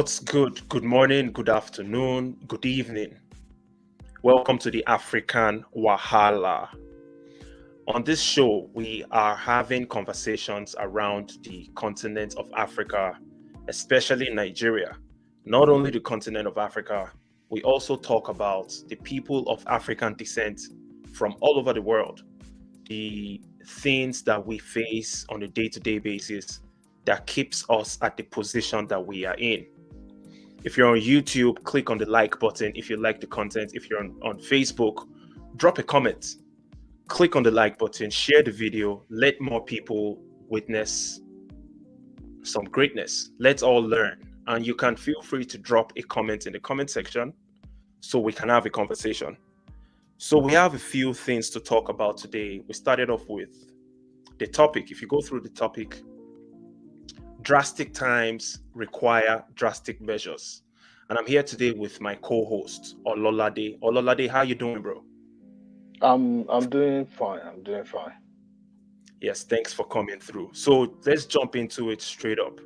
What's good? Good morning, good afternoon, good evening. Welcome to the African Wahala. On this show, we are having conversations around the continent of Africa, especially Nigeria. Not only the continent of Africa, we also talk about the people of African descent from all over the world, the things that we face on a day-to-day basis that keeps us at the position that we are in. If you're on YouTube, click on the like button if you like the content. If you're on Facebook, drop a comment, click on the like button, share the video, let more people witness some greatness. Let's all learn. And you can feel free to drop a comment in the comment section so we can have a conversation. So we have a few things to talk about today. We started off with the topic. If you go through the topic, drastic times require drastic measures. And I'm here today with my co-host, Ololade. Ololade, how you doing, bro? I'm doing fine. I'm doing fine. Yes, thanks for coming through. So let's jump into it straight up.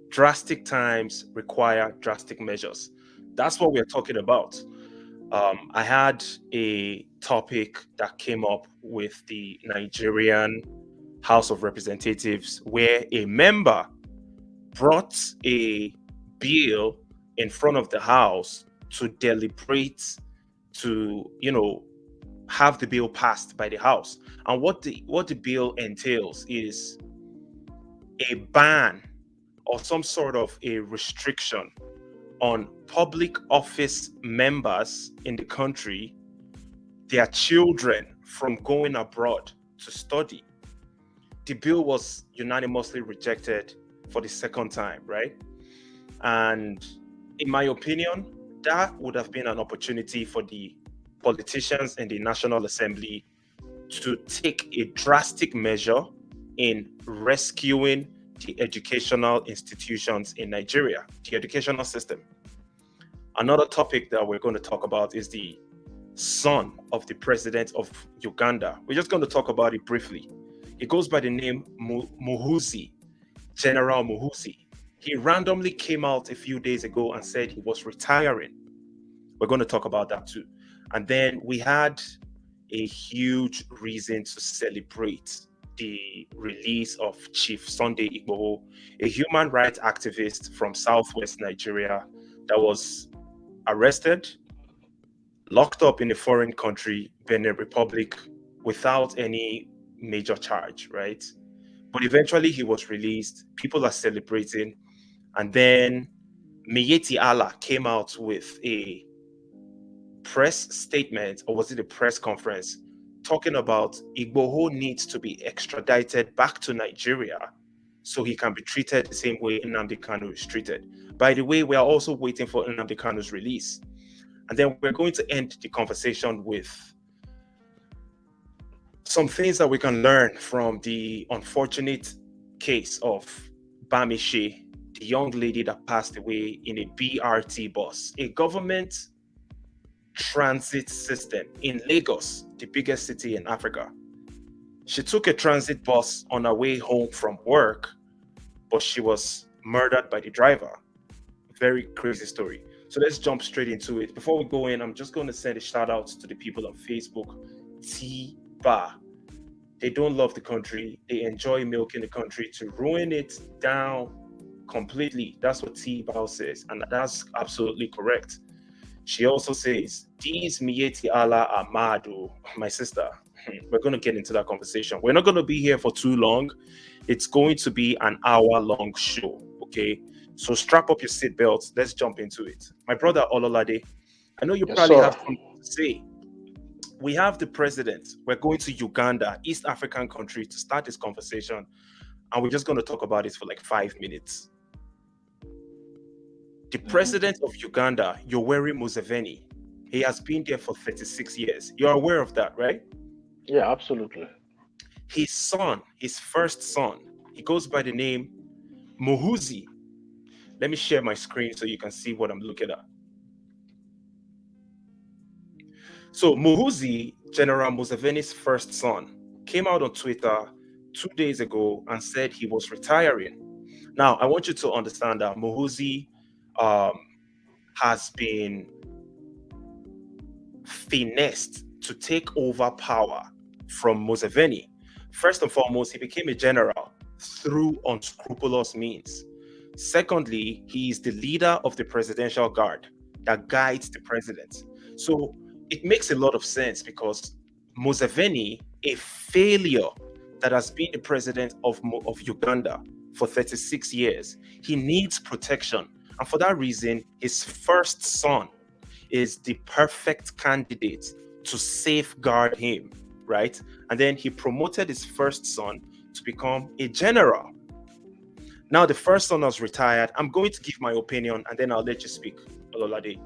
Drastic times require drastic measures. That's what we're talking about. I had a topic that came up with the Nigerian House of Representatives where a member brought a bill in front of the house to deliberate to have the bill passed by the house. And what the bill entails is a ban or some sort of a restriction on public office members in the country, their children, from going abroad to study. The bill was unanimously rejected for the second time, right? And in my opinion, that would have been an opportunity for the politicians in the National Assembly to take a drastic measure in rescuing the educational institutions in Nigeria, the educational system. Another topic that we're going to talk about is the son of the president of Uganda. We're just going to talk about it briefly. He goes by the name Muhoozi, General Muhoozi. He randomly came out a few days ago and said he was retiring. We're going to talk about that too. And then we had a huge reason to celebrate the release of Chief Sunday Igboho, a human rights activist from southwest Nigeria that was arrested, locked up in a foreign country, Benin Republic, without any major charge, right? But eventually he was released. People are celebrating. And then Miyetti Allah came out with a press statement, or was it a press conference, talking about Igboho needs to be extradited back to Nigeria so he can be treated the same way Nnamdi Kanu is treated. By the way, we are also waiting for Nnamdi Kanu's release. And then we're going to end the conversation with some things that we can learn from the unfortunate case of Bamishe, the young lady that passed away in a BRT bus, a government transit system in Lagos, the biggest city in Africa. She took a transit bus on her way home from work, but she was murdered by the driver. Very crazy story. So let's jump straight into it. Before we go in, I'm just going to send a shout out to the people on Facebook. T-Bar. They don't love the country. They enjoy milking the country to ruin it down completely. That's what T-Bar says. And that's absolutely correct. She also says, these Miyetti Allah are mad, my sister. We're going to get into that conversation. We're not going to be here for too long. It's going to be an hour-long show, okay? So strap up your seatbelts. Let's jump into it. My brother Ololade, I know you Yes, probably sir. have something to say. We have the president. We're going to Uganda, East African country, to start this conversation. And we're just going to talk about it for like 5 minutes. The president of Uganda, Yoweri Museveni, he has been there for 36 years. You're aware of that, right? Yeah, absolutely. His son, his first son, he goes by the name Muhoozi. Let me share my screen so you can see what I'm looking at. So Muhoozi, General Museveni's first son, came out on Twitter 2 days ago and said he was retiring. Now, I want you to understand that Muhoozi um, has been finessed to take over power from Museveni. First and foremost, he became a general through unscrupulous means. Secondly, he is the leader of the presidential guard that guides the president. So it makes a lot of sense because Museveni, a failure that has been the president of Uganda for 36 years, he needs protection. And for that reason, his first son is the perfect candidate to safeguard him, right? And then he promoted his first son to become a general. Now the first son has retired. I'm going to give my opinion and then I'll let you speak, Ololade.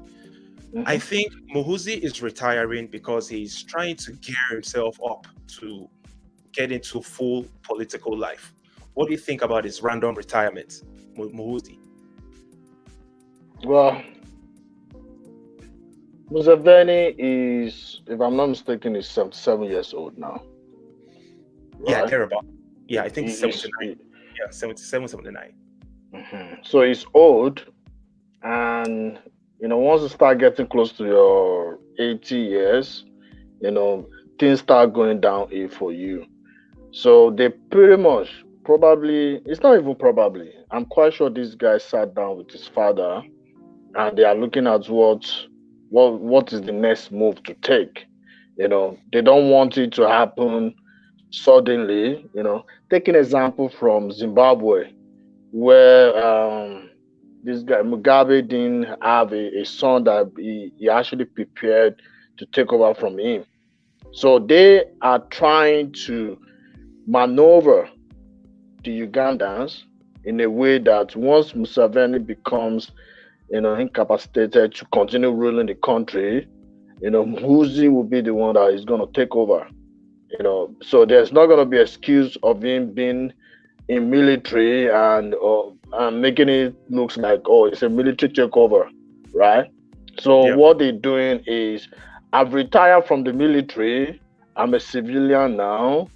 I Mm-hmm. think Muhoozi is retiring because he's trying to gear himself up to get into full political life. What do you think about his random retirement, Muhoozi? Well, Museveni is, if I'm not mistaken, is 77 years old now, Yeah, right? thereabout. Yeah, I think He is, 79. Yeah, 77, 79. so he's old, and once you start getting close to your 80 years, you know, things start going downhill for you. So they pretty much probably, it's not even probably, I'm quite sure this guy sat down with his father and they are looking at what is the next move to take. They don't want it to happen suddenly. Take an example from Zimbabwe, where this guy Mugabe didn't have a son that he actually prepared to take over from him. So they are trying to maneuver the Ugandans in a way that once Museveni becomes, incapacitated to continue ruling the country, Muhoozi will be the one that is going to take over. So there's not going to be excuse of him being in military and making it looks like, oh, it's a military takeover, right? So Yeah. what they're doing is, I've retired from the military. I'm a civilian now,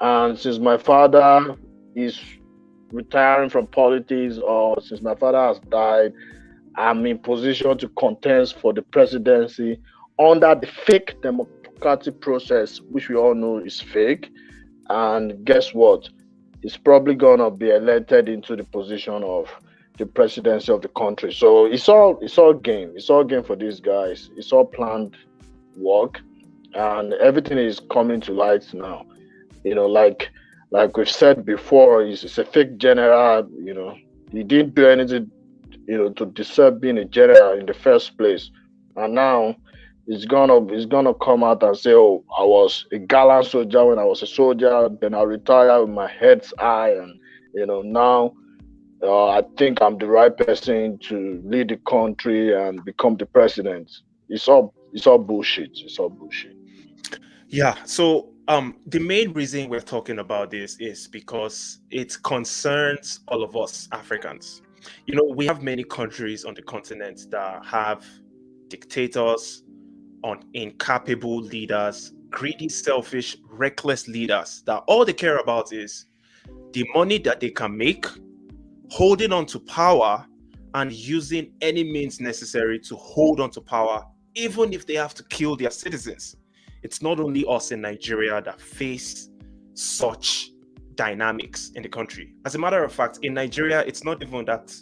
and since my father is retiring from politics, or since my father has died, I'm in position to contest for the presidency under the fake democratic process, which we all know is fake. And guess what? He's probably gonna be elected into the position of the presidency of the country. So it's all game. It's all game for these guys. It's all planned work, and everything is coming to light now. Like we've said before, he's a fake general. He didn't do anything, to deserve being a general in the first place, and now he's gonna come out and say, "Oh, I was a gallant soldier when I was a soldier. Then I retired with my head's high, and now I think I'm the right person to lead the country and become the president." It's all bullshit. It's all bullshit. Yeah. So the main reason we're talking about this is because it concerns all of us Africans. We have many countries on the continent that have dictators, incapable leaders, greedy, selfish, reckless leaders that all they care about is the money that they can make, holding on to power, and using any means necessary to hold on to power, even if they have to kill their citizens. It's not only us in Nigeria that face such dynamics in the country. As a matter of fact, in Nigeria, it's not even that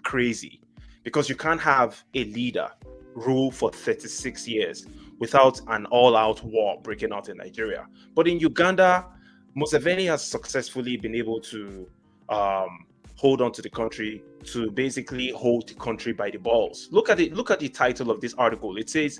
crazy because you can't have a leader rule for 36 years without an all-out war breaking out in Nigeria. But in Uganda, Museveni has successfully been able to hold on to the country, to basically hold the country by the balls. Look at it. Look at the title of this article. It says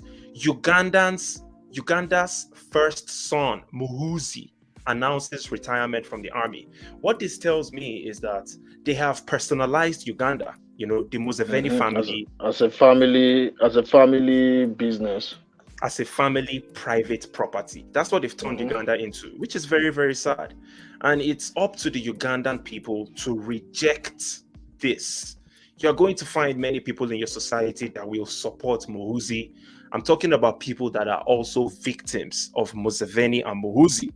Uganda's first son, Muhoozi, announces retirement from the army. What this tells me is that they have personalized Uganda. The Museveni As family as a family business. as a family private property. That's what they've turned Hmm. Uganda into, which is very, very sad. And it's up to the Ugandan people to reject this. You're going to find many people in your society that will support Muhoozi. I'm talking about people that are also victims of Museveni and Muhoozi.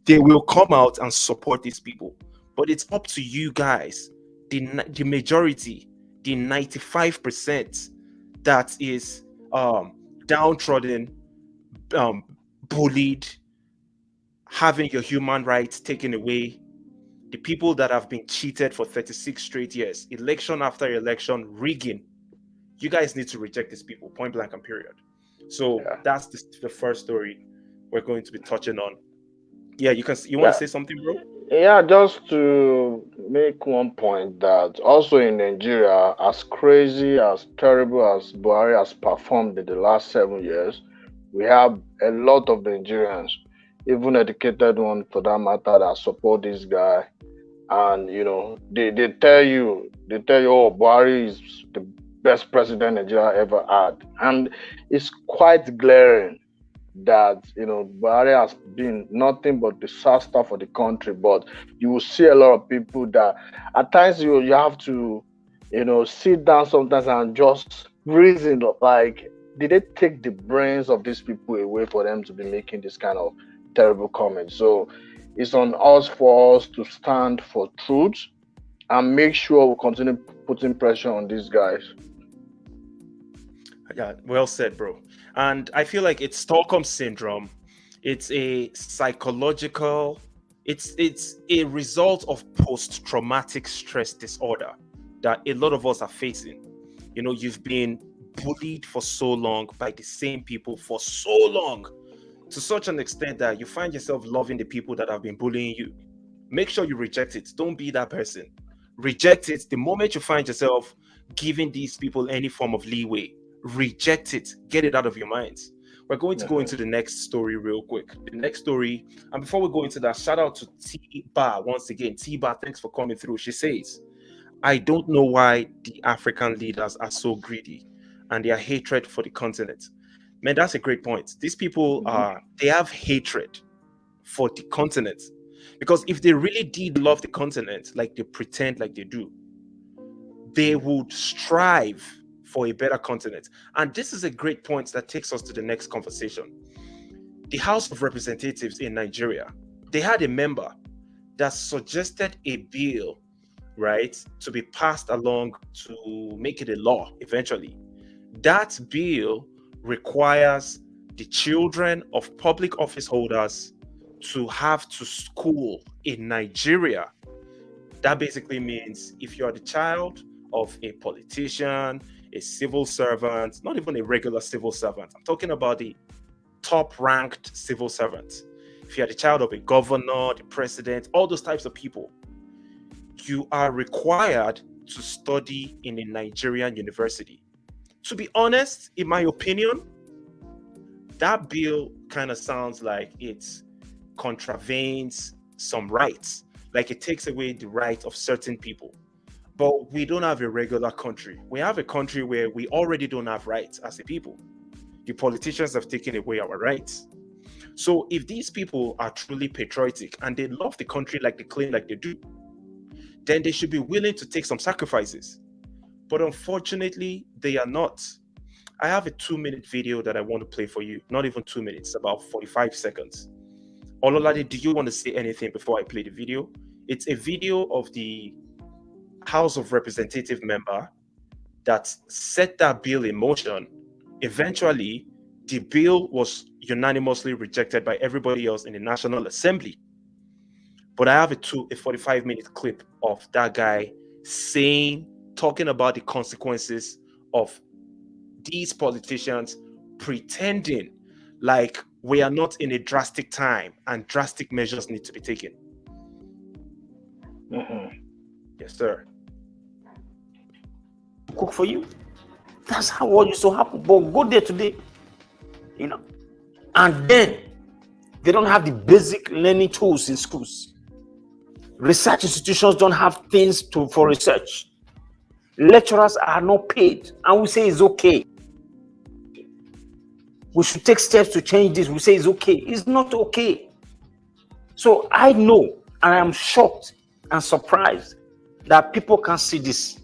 They will come out and support these people. But it's up to you guys, the majority, the 95% that is downtrodden, bullied, having your human rights taken away, the people that have been cheated for 36 straight years, election after election, rigging. You guys need to reject these people, point blank and period. So Yeah. that's the first story we're going to be touching on. Yeah, you want to Yeah. say something, bro? Yeah, just to make one point that also in Nigeria, as crazy, as terrible as Buhari has performed in the last 7 years, we have a lot of Nigerians, even educated ones for that matter, that support this guy. And they tell you, oh, Buhari is the best president Nigeria ever had. And it's quite glaring that Buhari has been nothing but disaster for the country. But you will see a lot of people that at times you have to sit down sometimes and just reason, like, did they take the brains of these people away for them to be making this kind of terrible comments? So it's on us for us to stand for truth and make sure we continue putting pressure on these guys. Yeah, well said, bro. And I feel like it's Stockholm syndrome. It's a psychological, it's a result of post-traumatic stress disorder that a lot of us are facing. You've been bullied for so long by the same people for so long, to such an extent that you find yourself loving the people that have been bullying you. Make sure you reject it. Don't be that person. Reject it the moment you find yourself giving these people any form of leeway. Reject it. Get it out of your minds. We're going to go into the next story real quick. The next story, and before we go into that, shout out to T Bar once again. T Bar, thanks for coming through. She says, I don't know why the African leaders are so greedy and their hatred for the continent. Man, that's a great point. These people they have hatred for the continent. Because if they really did love the continent, like they pretend like they do, they would strive for a better continent. And this is a great point that takes us to the next conversation. The House of Representatives in Nigeria, they had a member that suggested a bill, right, to be passed along to make it a law eventually. That bill requires the children of public office holders to have to school in Nigeria. That basically means if you are the child of a politician, a civil servant, not even a regular civil servant, I'm talking about the top ranked civil servant. If you're the child of a governor, the president, all those types of people, you are required to study in a Nigerian university. To be honest, in my opinion, that bill kind of sounds like it contravenes some rights, like it takes away the rights of certain people. But we don't have a regular country. We have a country where we already don't have rights as a people. The politicians have taken away our rights. So if these people are truly patriotic and they love the country like they claim like they do, then they should be willing to take some sacrifices. But unfortunately, they are not. I have a 2-minute video that I want to play for you. Not even 2 minutes, about 45 seconds. Ololade, do you want to say anything before I play the video? It's a video of the House of Representative member that set that bill in motion. Eventually, the bill was unanimously rejected by everybody else in the National Assembly. But I have a 45-minute clip of that guy talking about the consequences of these politicians pretending like we are not in a drastic time and drastic measures need to be taken. Yes, sir. Cook for you. That's how what used to happen. But go there today, and then they don't have the basic learning tools in schools. Research institutions don't have things for research. Lecturers are not paid, and we say it's okay. We should take steps to change this. We say it's okay. It's not okay. So I know, and I'm shocked and surprised that people can't see this,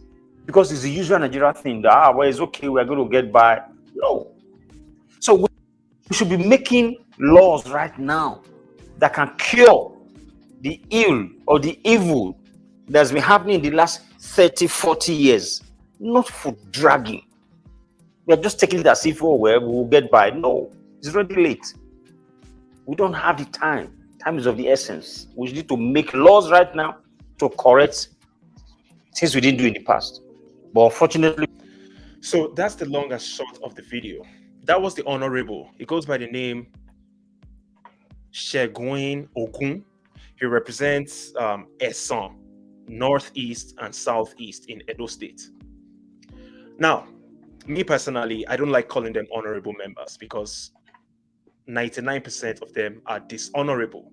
because it's the usual Nigeria thing that well, it's okay, we're going to get by. No. So we should be making laws right now that can cure the ill or the evil that's been happening in the last 30, 40 years. not for dragging. We are just taking it as if, oh, well, we'll get by. No, it's already late. We don't have the time. Time is of the essence. We need to make laws right now to correct things we didn't do in the past. But unfortunately, So that's the long and short of the video. That was the honorable. He goes by the name Shegun Ogun. He represents Esan, Northeast and Southeast in Edo State. Now, me personally, I don't like calling them honorable members because 99% of them are dishonorable.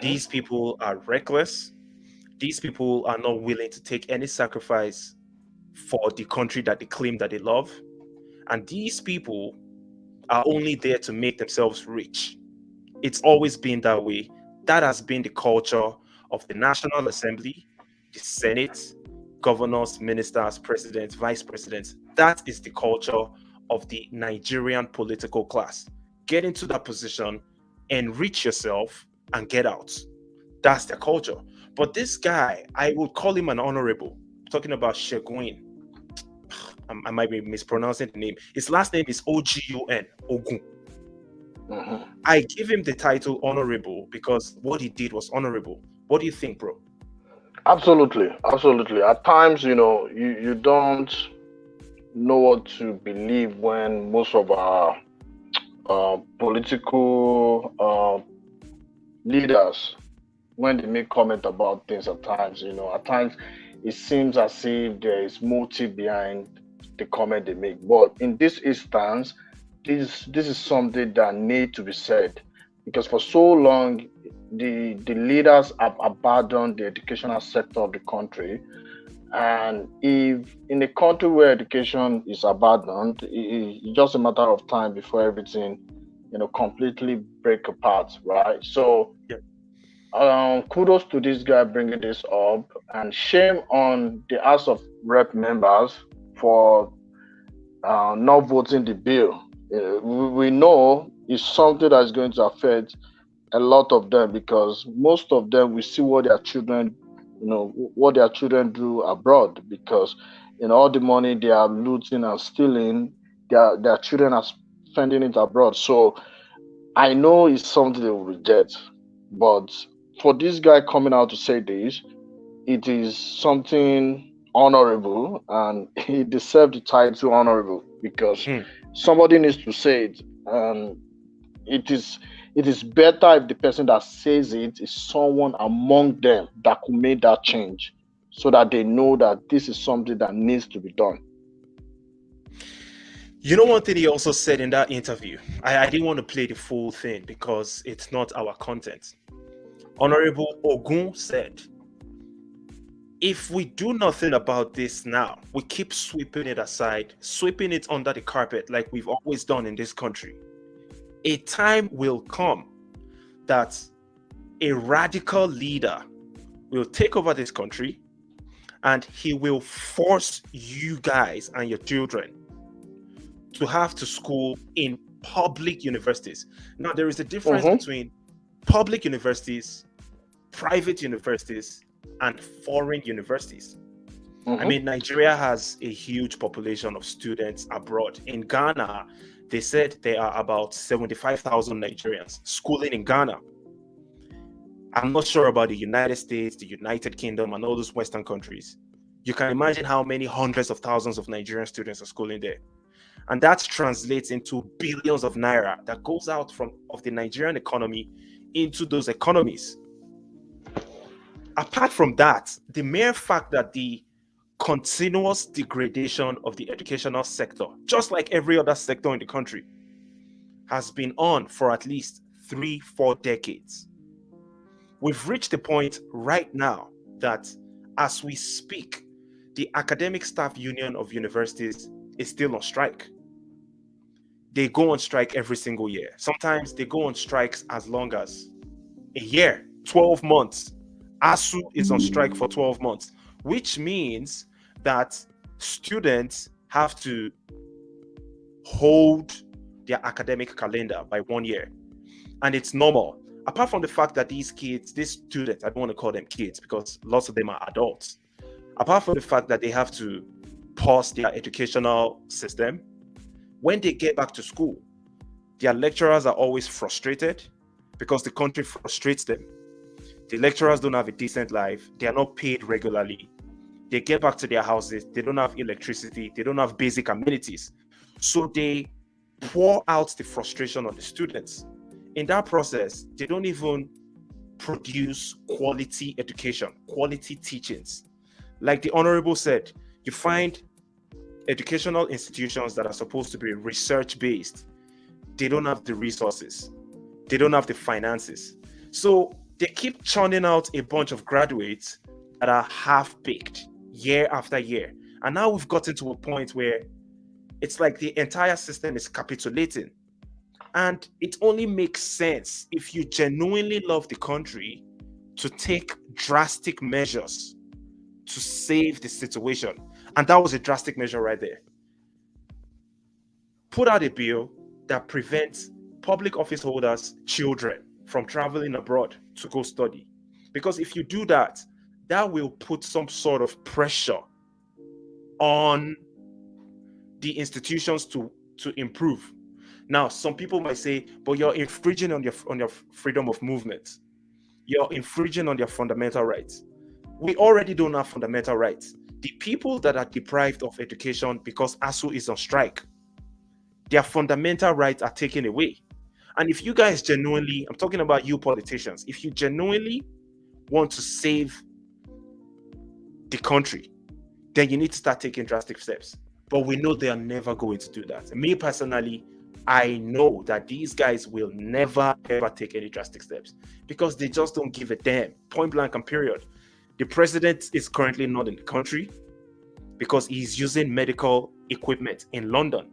These people are reckless. These people are not willing to take any sacrifice for the country that they claim that they love. And these people are only there to make themselves rich. It's always been that way. That has been the culture of the National Assembly, the Senate, governors, ministers, presidents, vice presidents. That is the culture of the Nigerian political class. Get into that position, enrich yourself, and get out. That's their culture. But this guy, I would call him an honorable. Talking about Shegun. I might be mispronouncing the name. His last name is Ogun, Ogun. I give him the title honorable because what he did was honorable. What do you think, bro? Absolutely, absolutely. At times, you don't know what to believe when most of our political leaders, when they make comment about things at times, it seems as if there is motive behind the comment they make. But in this instance, this is something that need to be said, because for so long the leaders have abandoned the educational sector of the country. And if in a country where education is abandoned, it's just a matter of time before everything completely break apart, right? So kudos to this guy bringing this up, and shame on the House of Rep members for not voting the bill. We know it's something that's going to affect a lot of them, because most of them, we see what their children do abroad, because all the money they are looting and stealing, their children are spending it abroad. So I know it's something they will reject, but for this guy coming out to say this, it is something honorable, and he deserves the title honorable, because somebody needs to say it. And it is better if the person that says it is someone among them that could make that change, so that they know that this is something that needs to be done. You know, one thing he also said in that interview, I didn't want to play the full thing because it's not our content. Honorable Ogun said, if we do nothing about this now, we keep sweeping it aside, sweeping it under the carpet like we've always done in this country, a time will come that a radical leader will take over this country, and he will force you guys and your children to have to school in public universities. Now, there is a difference between public universities, private universities, and foreign universities. I mean, Nigeria has a huge population of students abroad. In Ghana, they said there are about 75,000 Nigerians schooling in Ghana. I'm not sure about the United States, the United Kingdom, and all those Western countries. You can imagine how many hundreds of thousands of Nigerian students are schooling there. And that translates into billions of naira that goes out of the Nigerian economy into those economies. Apart from that, the mere fact that the continuous degradation of the educational sector, just like every other sector in the country, has been on for at least 3-4 decades. We've reached a point right now that, as we speak, the Academic Staff Union of Universities is still on strike. They go on strike every single year. Sometimes they go on strikes as long as a year, 12 months. ASU is on strike for 12 months, which means that students have to hold their academic calendar by 1 year. And it's normal. Apart from the fact that these students, I don't want to call them kids because lots of them are adults. Apart from the fact that they have to pause their educational system. When they get back to school, their lecturers are always frustrated because the country frustrates them. The lecturers don't have a decent life. They are not paid regularly. They get back to their houses. They don't have electricity. They don't have basic amenities. So they pour out the frustration on the students. In that process, they don't even produce quality education, quality teachings. Like the Honorable said, you find educational institutions that are supposed to be research based, they don't have the resources, they don't have the finances. So they keep churning out a bunch of graduates that are half baked year after year. And now we've gotten to a point where it's like the entire system is capitulating. And it only makes sense if you genuinely love the country to take drastic measures to save the situation. And that was a drastic measure right there. Put out a bill that prevents public office holders' children from traveling abroad to go study. Because if you do that, that will put some sort of pressure on the institutions to improve. Now, some people might say, but you're infringing on your freedom of movement. You're infringing on your fundamental rights. We already don't have fundamental rights. The people that are deprived of education because ASU is on strike, their fundamental rights are taken away. And if you guys genuinely, I'm talking about you politicians, if you genuinely want to save the country, then you need to start taking drastic steps. But we know they are never going to do that. Me personally, I know that these guys will never ever take any drastic steps because they just don't give a damn. Point blank and period. The president is currently not in the country because he's using medical equipment in London.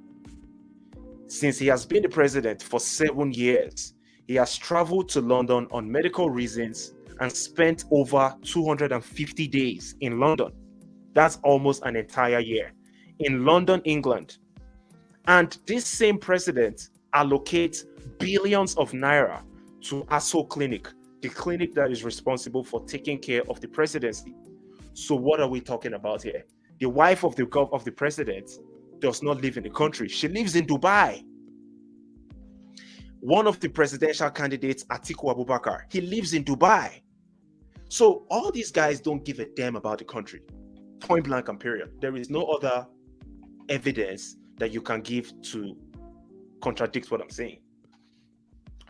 Since he has been the president for 7 years, he has traveled to London on medical reasons and spent over 250 days in London. That's almost an entire year in London, England. And this same president allocates billions of naira to ASO Clinic, the clinic that is responsible for taking care of the presidency. So what are we talking about here? The wife of the president does not live in the country. She lives in Dubai. One of the presidential candidates, Atiku Abubakar, he lives in Dubai. So all these guys don't give a damn about the country. Point blank and period. There is no other evidence that you can give to contradict what I'm saying.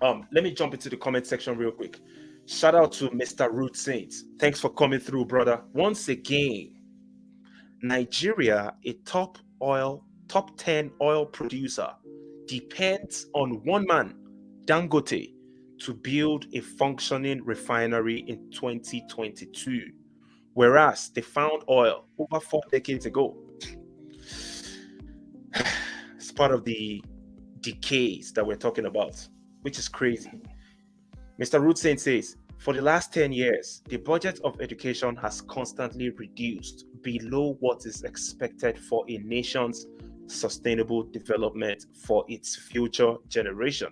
Let me jump into the comment section real quick. Shout out to Mr. Root Saints. Thanks for coming through, brother. Once again, Nigeria, a top 10 oil producer, depends on one man, Dangote, to build a functioning refinery in 2022, whereas they found oil over 4 decades ago. It's part of the decays that we're talking about, which is crazy. Mr. Rootsain says, for the last 10 years, the budget of education has constantly reduced below what is expected for a nation's sustainable development for its future generation.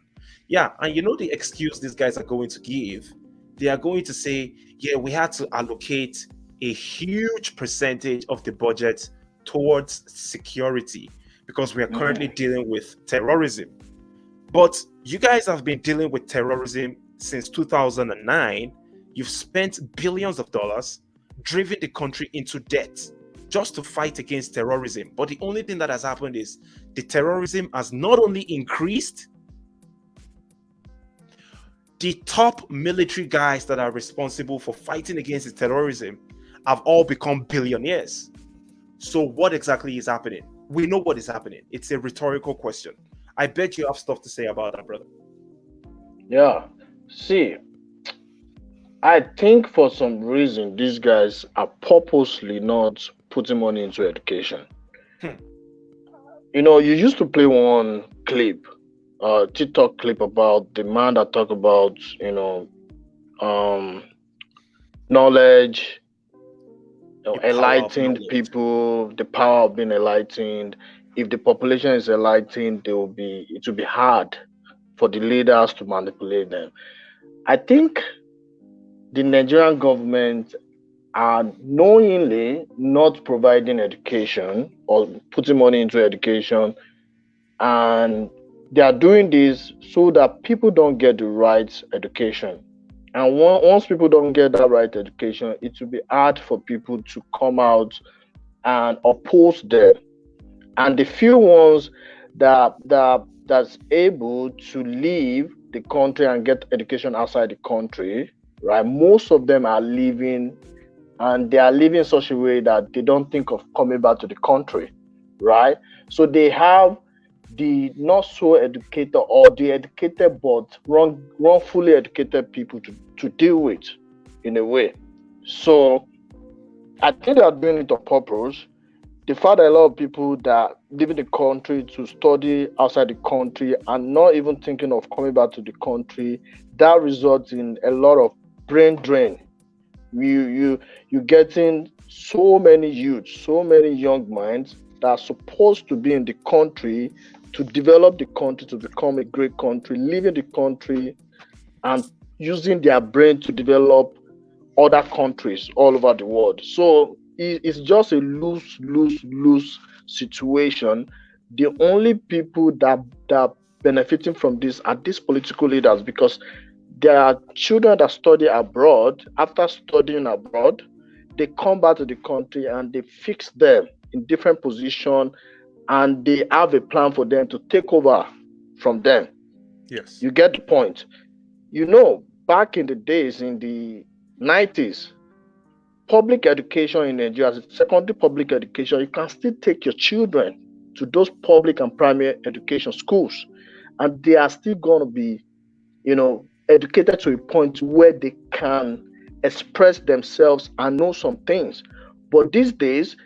Yeah, and you know the excuse these guys are going to give? They are going to say, yeah, we had to allocate a huge percentage of the budget towards security because we are currently dealing with terrorism. But you guys have been dealing with terrorism since 2009. You've spent billions of dollars, driven the country into debt just to fight against terrorism. But the only thing that has happened is the terrorism has not only increased, the top military guys that are responsible for fighting against the terrorism have all become billionaires. So what exactly is happening? We know what is happening. It's a rhetorical question. I bet you have stuff to say about that, brother. Yeah. See, I think for some reason these guys are purposely not putting money into education. You know, you used to play one clip, TikTok clip about the man that talked about, knowledge, enlightened people, the power of being enlightened. If the population is enlightened, it will be hard for the leaders to manipulate them. I think the Nigerian government are knowingly not providing education or putting money into education, and they are doing this so that people don't get the right education. And once people don't get that right education, it will be hard for people to come out and oppose them. And the few ones that's able to leave the country and get education outside the country, right? Most of them are leaving, and they are living in such a way that they don't think of coming back to the country, right? So they have the not so educated or the educated but wrongfully educated people to deal with in a way. So I think they are doing it on purpose. The fact that a lot of people that live in the country to study outside the country and not even thinking of coming back to the country, that results in a lot of brain drain. You getting so many youth, so many young minds that are supposed to be in the country to develop the country to become a great country, leaving the country and using their brain to develop other countries all over the world. So it's just a lose situation. The only people that are benefiting from this are these political leaders, because there are children that study abroad. After studying abroad, they come back to the country and they fix them in different positions, and they have a plan for them to take over from them. Yes. You get the point. Back in the days in the 90s, public education in Nigeria, secondary public education, you can still take your children to those public and primary education schools, and they are still going to be, educated to a point where they can express themselves and know some things. But these days,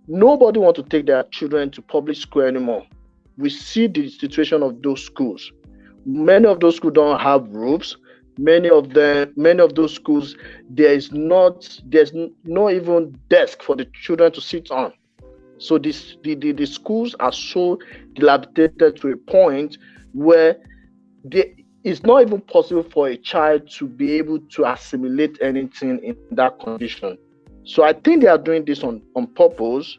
nobody wants to take their children to public school anymore. We see the situation of those schools. Many of those schools don't have roofs. Many of those schools, there's no even desk for the children to sit on. So the schools are so dilapidated to a point where it's not even possible for a child to be able to assimilate anything in that condition. So I think they are doing this on purpose.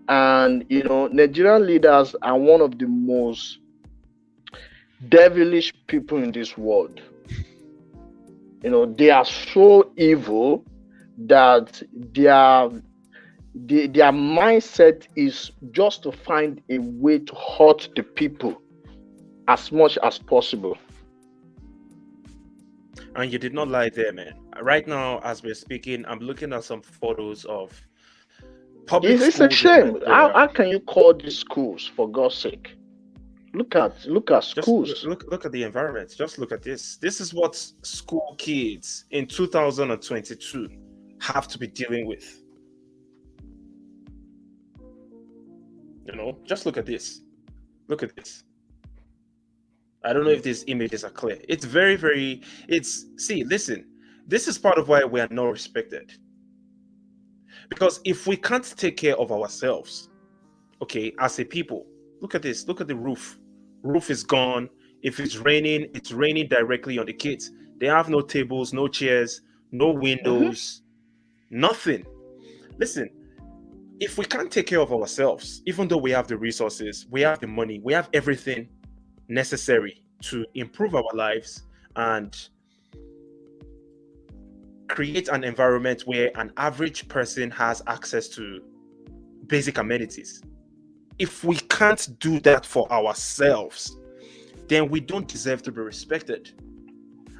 And Nigerian leaders are one of the most devilish people in this world. They are so evil that their mindset is just to find a way to hurt the people as much as possible. And you did not lie there, man. Right now, as we're speaking, I'm looking at some photos of public It's a schools in shame. Nigeria. How can you call these schools, for God's sake? Look at Just schools. look at the environment. Just look at this. This is what school kids in 2022 have to be dealing with. Just look at this. Look at this. I don't know if these images are clear. It's very, very, listen, this is part of why we are not respected. Because if we can't take care of ourselves, okay, as a people, look at this, look at the roof. Roof is gone. If it's raining directly on the kids. They have no tables, no chairs, no windows, nothing. Listen, if we can't take care of ourselves, even though we have the resources, we have the money, we have everything necessary to improve our lives and create an environment where an average person has access to basic amenities. If we can't do that for ourselves, then we don't deserve to be respected.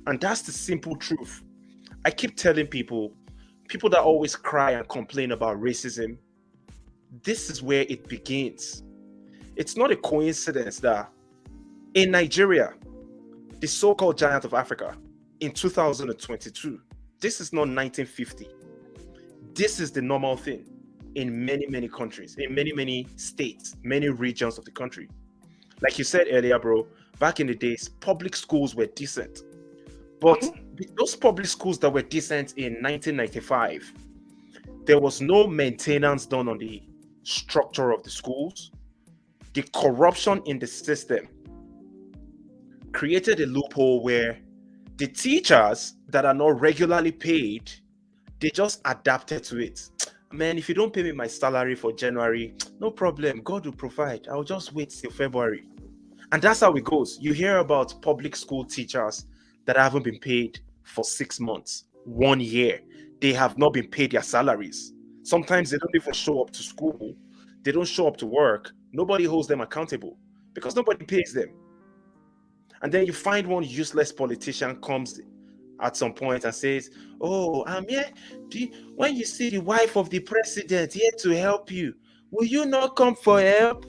And that's the simple truth. I keep telling people that always cry and complain about racism, this is where it begins. It's not a coincidence that in Nigeria, the so-called giant of Africa, in 2022, this is not 1950. This is the normal thing in many, many countries, in many, many states, many regions of the country. Like you said earlier, bro, back in the days, public schools were decent. But those public schools that were decent in 1995, there was no maintenance done on the structure of the schools. The corruption in the system created a loophole where the teachers that are not regularly paid They just adapted to it. Man, if you don't pay me my salary for January, no problem. God will provide. I'll just wait till February. And that's how it goes. You hear about public school teachers that haven't been paid for 6 months, 1 year. They have not been paid their salaries. Sometimes they don't even show up to school. They don't show up to work. Nobody holds them accountable because nobody pays them. And then you find one useless politician comes at some point and says, "Oh, I'm here. When you see the wife of the president here to help you, will you not come for help?"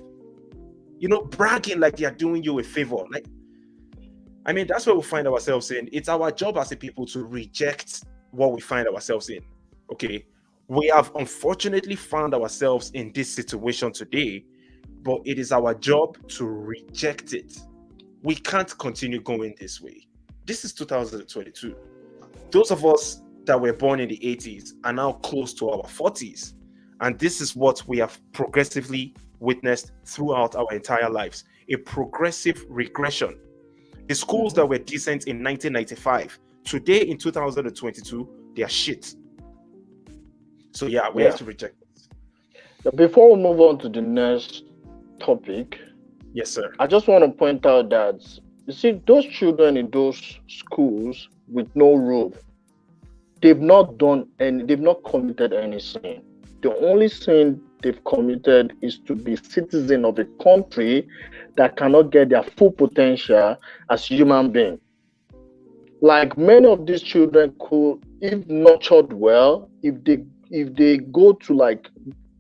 Bragging like they are doing you a favor. Like, I mean, that's where we find ourselves in. It's our job as a people to reject what we find ourselves in. Okay. We have unfortunately found ourselves in this situation today, but it is our job to reject it. We can't continue going this way. This is 2022. Those of us that were born in the 80s are now close to our 40s. And this is what we have progressively witnessed throughout our entire lives, a progressive regression. The schools that were decent in 1995, today in 2022, they are shit. So yeah, we have to reject it. Before we move on to the next topic, yes, sir. I just want to point out that, you see, those children in those schools with no roof, they've not committed any sin. The only sin they've committed is to be citizen of a country that cannot get their full potential as human beings. Like, many of these children could, if nurtured well, if they go to like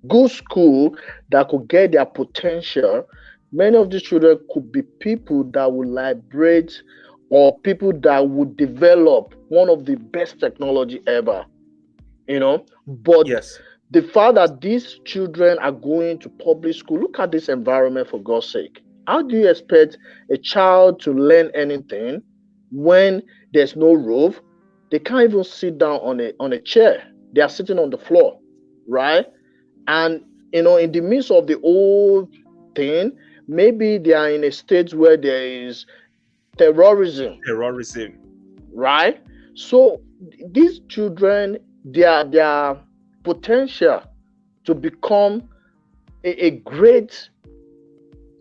good school that could get their potential, many of these children could be people that will liberate, or people that would develop one of the best technology ever. But yes, the fact that these children are going to public school, look at this environment, for God's sake. How do you expect a child to learn anything when there's no roof? They can't even sit down on a chair. They are sitting on the floor, right? And in the midst of the whole thing, maybe they are in a state where there is terrorism, right? So these children, their potential to become a great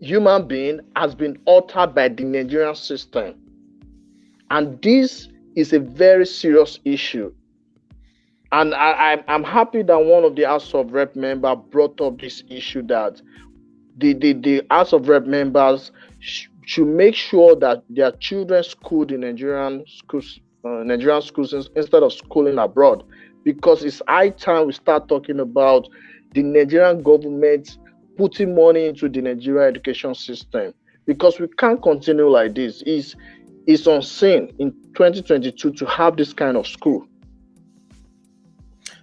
human being has been altered by the Nigerian system. And this is a very serious issue. And I'm happy that one of the House of Rep members brought up this issue, that the House of Rep members should make sure that their children schooled in Nigerian schools instead of schooling abroad, because it's high time we start talking about the Nigerian government putting money into the Nigerian education system, because we can't continue like this. It's unseen in 2022 to have this kind of school.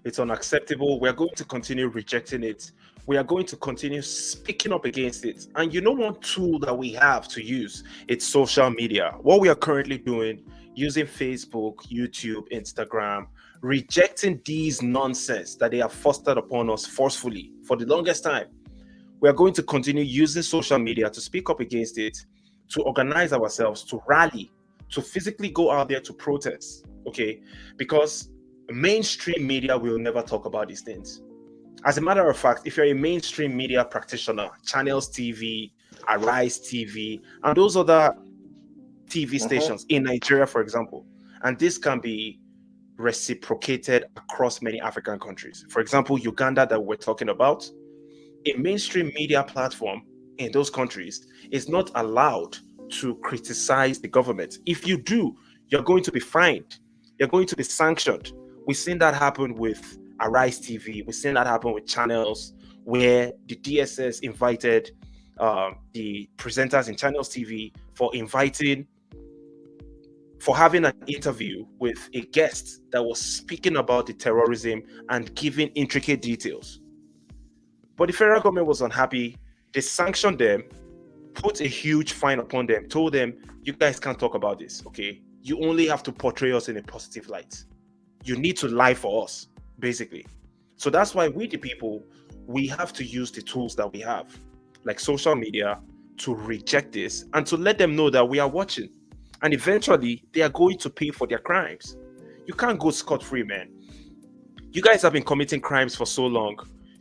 It's unacceptable. We are going to continue rejecting it. We are going to continue speaking up against it. And one tool that we have to use, it's social media. What we are currently doing, using Facebook, YouTube, Instagram, rejecting these nonsense that they have fostered upon us forcefully for the longest time. We are going to continue using social media to speak up against it, to organize ourselves, to rally, to physically go out there to protest, okay? Because mainstream media will never talk about these things. As a matter of fact, if you're a mainstream media practitioner, Channels TV, Arise TV, and those other TV stations in Nigeria, for example, and this can be reciprocated across many African countries. For example, Uganda that we're talking about, a mainstream media platform in those countries is not allowed to criticize the government. If you do, you're going to be fined. You're going to be sanctioned. We've seen that happen with Arise TV. We've seen that happen with Channels, where the DSS invited the presenters in Channels TV for having an interview with a guest that was speaking about the terrorism and giving intricate details. But the federal government was unhappy. They sanctioned them, put a huge fine upon them, told them, you guys can't talk about this, okay? You only have to portray us in a positive light. You need to lie for us, basically. So that's why we, the people, we have to use the tools that we have, like social media, to reject this and to let them know that we are watching. And eventually, they are going to pay for their crimes. You can't go scot-free, man. You guys have been committing crimes for so long.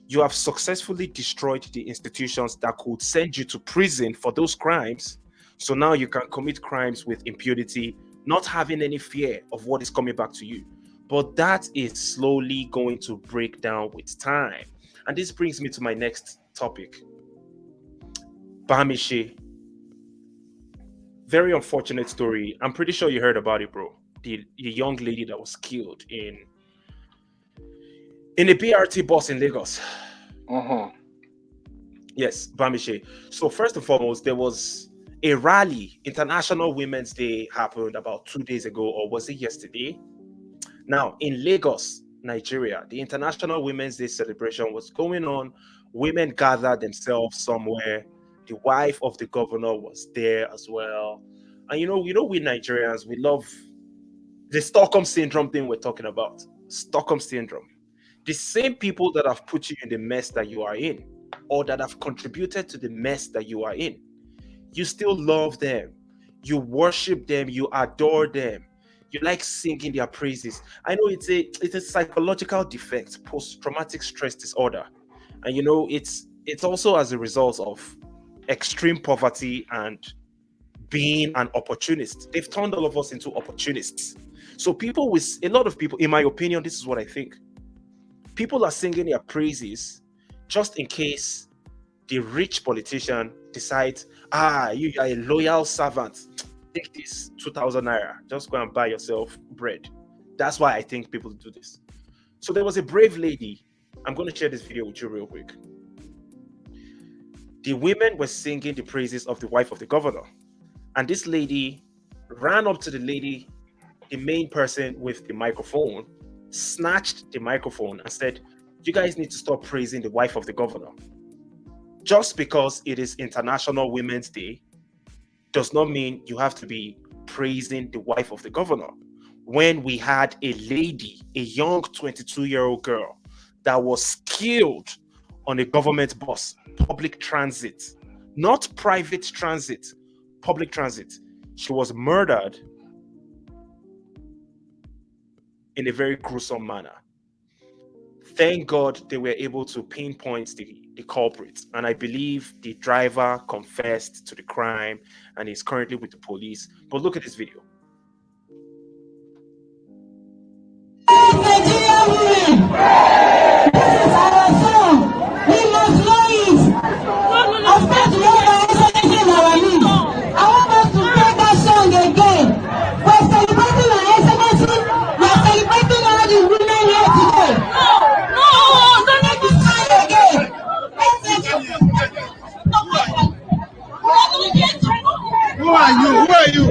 You have successfully destroyed the institutions that could send you to prison for those crimes. So now you can commit crimes with impunity, not having any fear of what is coming back to you. But that is slowly going to break down with time. And this brings me to my next topic. Bamishe. Very unfortunate story. I'm pretty sure you heard about it, bro. The young lady that was killed in a BRT bus in Lagos. Yes, Bamishe. So first and foremost, there was a rally. International Women's Day happened about 2 days ago, or was it yesterday? Now, in Lagos, Nigeria, the International Women's Day celebration was going on. Women gathered themselves somewhere. The wife of the governor was there as well. And we Nigerians, we love the Stockholm syndrome thing we're talking about. Stockholm syndrome. The same people that have put you in the mess that you are in, or that have contributed to the mess that you are in, you still love them. You worship them. You adore them. You like singing their praises. I know it's a psychological defect, post-traumatic stress disorder, and it's also as a result of extreme poverty and being an opportunist. They've turned all of us into opportunists. So a lot of people, in my opinion, this is what I think. People are singing their praises just in case the rich politician decides, you are a loyal servant. Take this 2,000 naira. Just go and buy yourself bread. That's why I think people do this. So there was a brave lady. I'm going to share this video with you real quick. The women were singing the praises of the wife of the governor. And this lady ran up to the main person with the microphone, snatched the microphone and said, "You guys need to stop praising the wife of the governor. Just because it is International Women's Day does not mean you have to be praising the wife of the governor." When we had a lady, a young 22-year-old girl that was killed on a government bus, public transit, not private transit, public transit. She was murdered in a very gruesome manner. Thank God they were able to pinpoint the culprit. And I believe the driver confessed to the crime and is currently with the police. But look at this video. Nigerian women, this is our song. We must know it. Of course, we have our excellency in our midst. I want us to play that song again. We're celebrating our excellency. We're celebrating all the women here today. No, don't let this song again. Who are you? Who are you?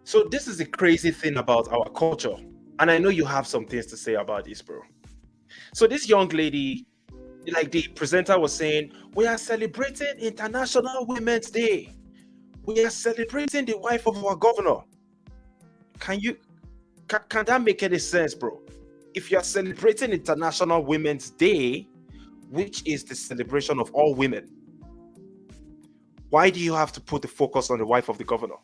So this is the crazy thing about our culture. And I know you have some things to say about this, bro. So this young lady, like the presenter was saying, we are celebrating International Women's Day. We are celebrating the wife of our governor. Can that make any sense, bro? If you are celebrating International Women's Day, which is the celebration of all women, why do you have to put the focus on the wife of the governor?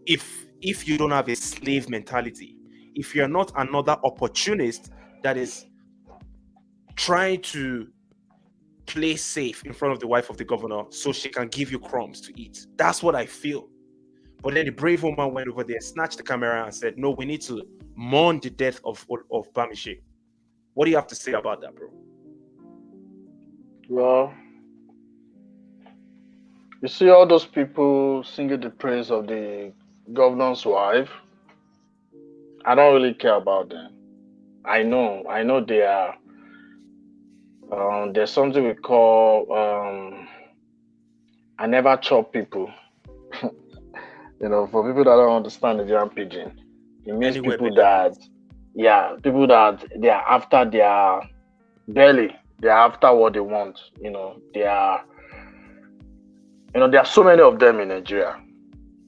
If you don't have a slave mentality, if you're not another opportunist that is trying to play safe in front of the wife of the governor so she can give you crumbs to eat. That's what I feel. But then the brave woman went over there, snatched the camera and said, no, we need to mourn the death of Bamishe. What do you have to say about that, bro? Well, you see all those people singing the praise of the governor's wife. I don't really care about them. I know they are. There's something we call I never chop people. For people that don't understand Nigerian pidgin, it means people that they are after their belly, they are after what they want. There are so many of them in Nigeria.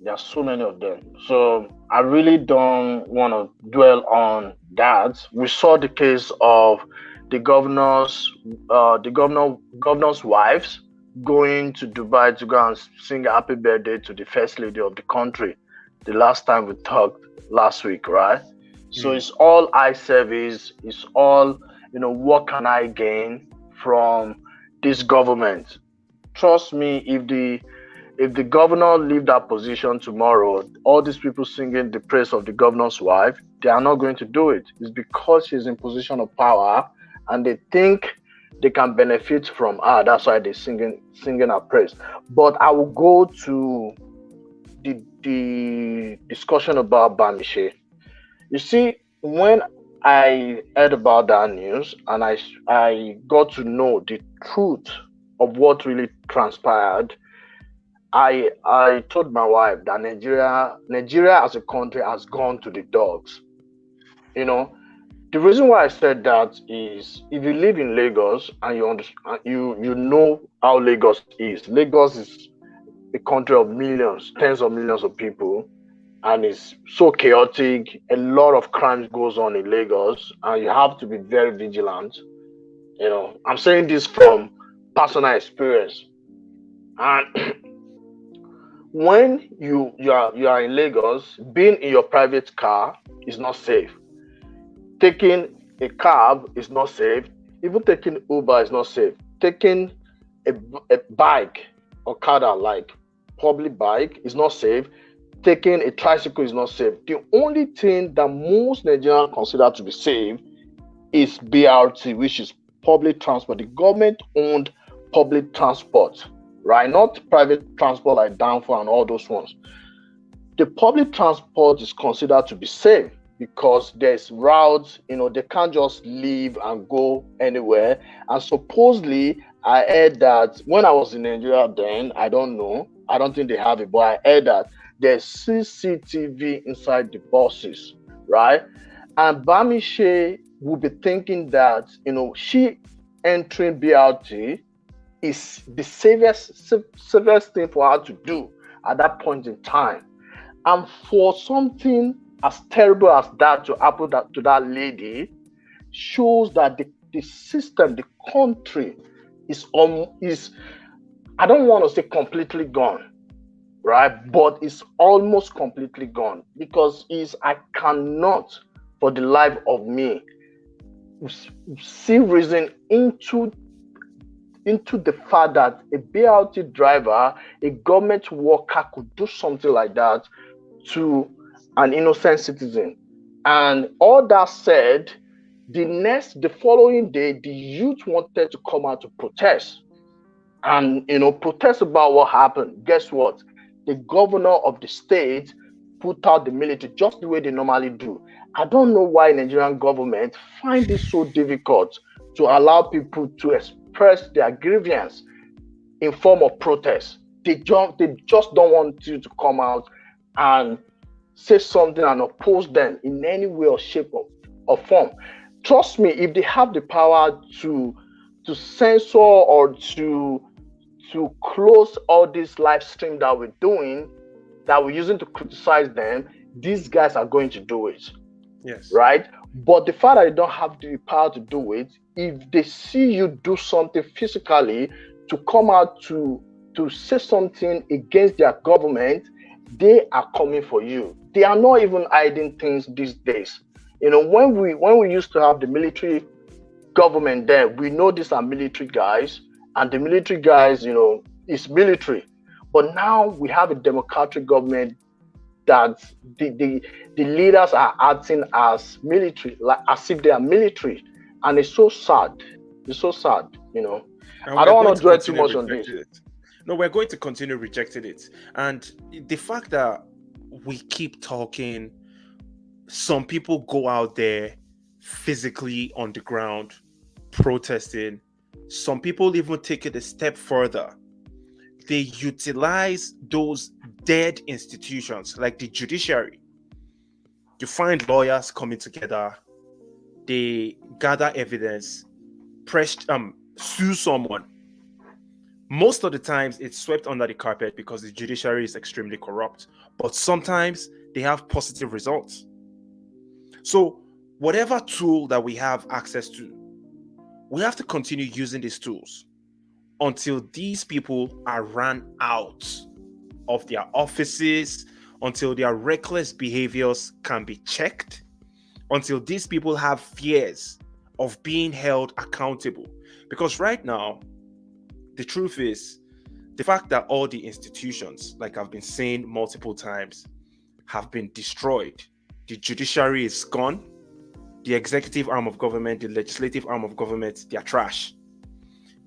There are so many of them. So I really don't want to dwell on that. We saw the case of the governor's wives going to Dubai to go and sing happy birthday to the first lady of the country. The last time we talked last week, right? So it's all eye service. It's all, what can I gain from this government? Trust me, if the governor leave that position tomorrow, all these people singing the praise of the governor's wife, they are not going to do it. It's because she's in position of power and they think they can benefit from her. That's why they're singing her praise. But I will go to the discussion about Bamishe. You see, when I heard about that news and I got to know the truth of what really transpired, I told my wife that Nigeria as a country has gone to the dogs. The reason why I said that is if you live in Lagos and you understand, you know how Lagos is. Lagos is a country of millions, tens of millions of people, and it's so chaotic. A lot of crimes goes on in Lagos, and you have to be very vigilant. I'm saying this from personal experience. And when you are in Lagos, being in your private car is not safe. Taking a cab is not safe. Even taking Uber is not safe. Taking a bike or car like public bike is not safe. Taking a tricycle is not safe. The only thing that most Nigerians consider to be safe is BRT, which is public transport, the government-owned public transport, right? Not private transport like Danfo and all those ones. The public transport is considered to be safe because there's routes, they can't just leave and go anywhere. And supposedly, I heard that when I was in Nigeria then, I don't know, I don't think they have it, but I heard that there's CCTV inside the buses, right? And Bamishe will be thinking that, she entering BRT is the safest thing for her to do at that point in time. And for something as terrible as that to happen to that lady shows that the system, the country is I don't want to say completely gone, right? But it's almost completely gone because I cannot for the life of me see reason into the fact that a BRT driver, a government worker could do something like that to an innocent citizen. And all that said, the following day, the youth wanted to come out to protest and, protest about what happened. Guess what? The governor of the state put out the military just the way they normally do. I don't know why Nigerian government find it so difficult to allow people to express their grievance in form of protest. They just don't want you to come out and say something and oppose them in any way or shape or form. Trust me, if they have the power to censor or to close all this live stream that we're doing, that we're using to criticize them, these guys are going to do it. Yes. Right? But the fact that they don't have the power to do it, if they see you do something physically to come out to say something against their government, they are coming for you. They are not even hiding things these days. When we used to have the military government there, we know these are military guys, and the military guys, is military. But now we have a democratic government that the leaders are acting as military, like as if they are military, and it's so sad. It's so sad, I don't want to dwell too much on this. No, we're going to continue rejecting it. And the fact that we keep talking, some people go out there physically on the ground protesting. Some people even take it a step further. They utilize those dead institutions like the judiciary. You find lawyers coming together, they gather evidence, sue someone, Most of the times it's swept under the carpet because the judiciary is extremely corrupt, but sometimes they have positive results. So whatever tool that we have access to, we have to continue using these tools until these people are run out of their offices, until their reckless behaviors can be checked, until these people have fears of being held accountable. Because right now, the truth is, the fact that all the institutions, like I've been saying multiple times, have been destroyed. The judiciary is gone. The executive arm of government, the legislative arm of government, they are trash.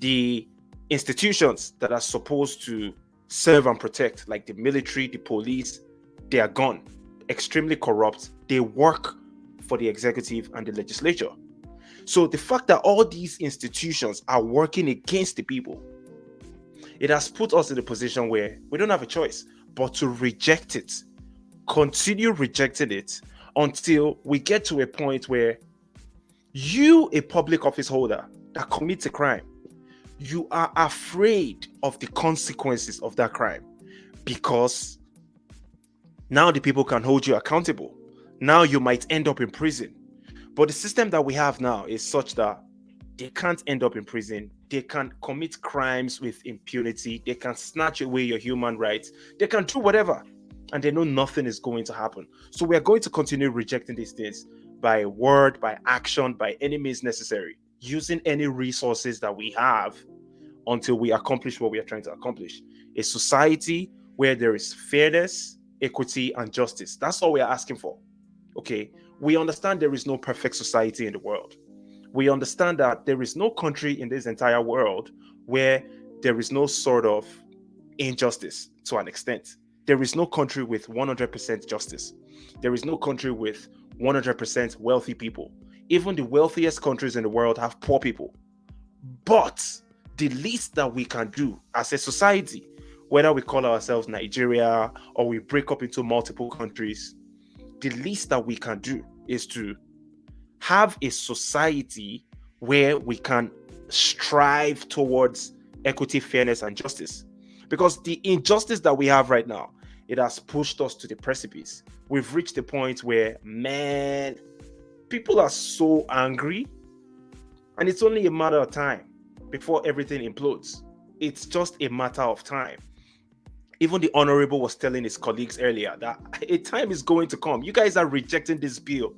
The institutions that are supposed to serve and protect, like the military, the police, they are gone. Extremely corrupt. They work for the executive and the legislature. So the fact that all these institutions are working against the people, it has put us in a position where we don't have a choice but to reject it, continue rejecting it until we get to a point where you, a public office holder that commits a crime, you are afraid of the consequences of that crime because now the people can hold you accountable. Now you might end up in prison. But the system that we have now is such that they can't end up in prison. They can commit crimes with impunity. They can snatch away your human rights. They can do whatever. And they know nothing is going to happen. So we are going to continue rejecting these things by word, by action, by any means necessary, using any resources that we have until we accomplish what we are trying to accomplish. A society where there is fairness, equity, and justice. That's all we are asking for. Okay, we understand there is no perfect society in the world. We understand that there is no country in this entire world where there is no sort of injustice to an extent. There is no country with 100% justice. There is no country with 100% wealthy people. Even the wealthiest countries in the world have poor people. But the least that we can do as a society, whether we call ourselves Nigeria or we break up into multiple countries, the least that we can do is to have a society where we can strive towards equity, fairness, and justice. Because the injustice that we have right now, it has pushed us to the precipice. We've reached a point where, man, people are so angry, and it's only a matter of time before everything implodes. It's just a matter of time. Even the honorable was telling his colleagues earlier that a time is going to come. You guys are rejecting this bill.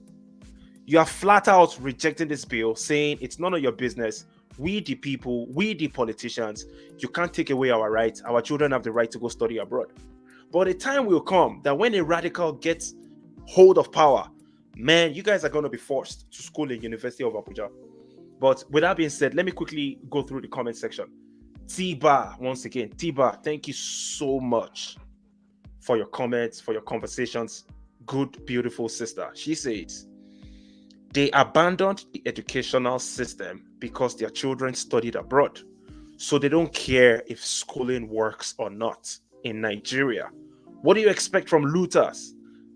You are flat out rejecting this bill, saying it's none of your business. We the people, we the politicians, you can't take away our rights. Our children have the right to go study abroad. But a time will come that when a radical gets hold of power, man, you guys are going to be forced to school in University of Abuja. But with that being said, let me quickly go through the comment section. T-Bar, once again, T-Bar, thank you so much for your comments, for your conversations. Good, beautiful sister. She says, they abandoned the educational system because their children studied abroad. So they don't care if schooling works or not in Nigeria. What do you expect from looters?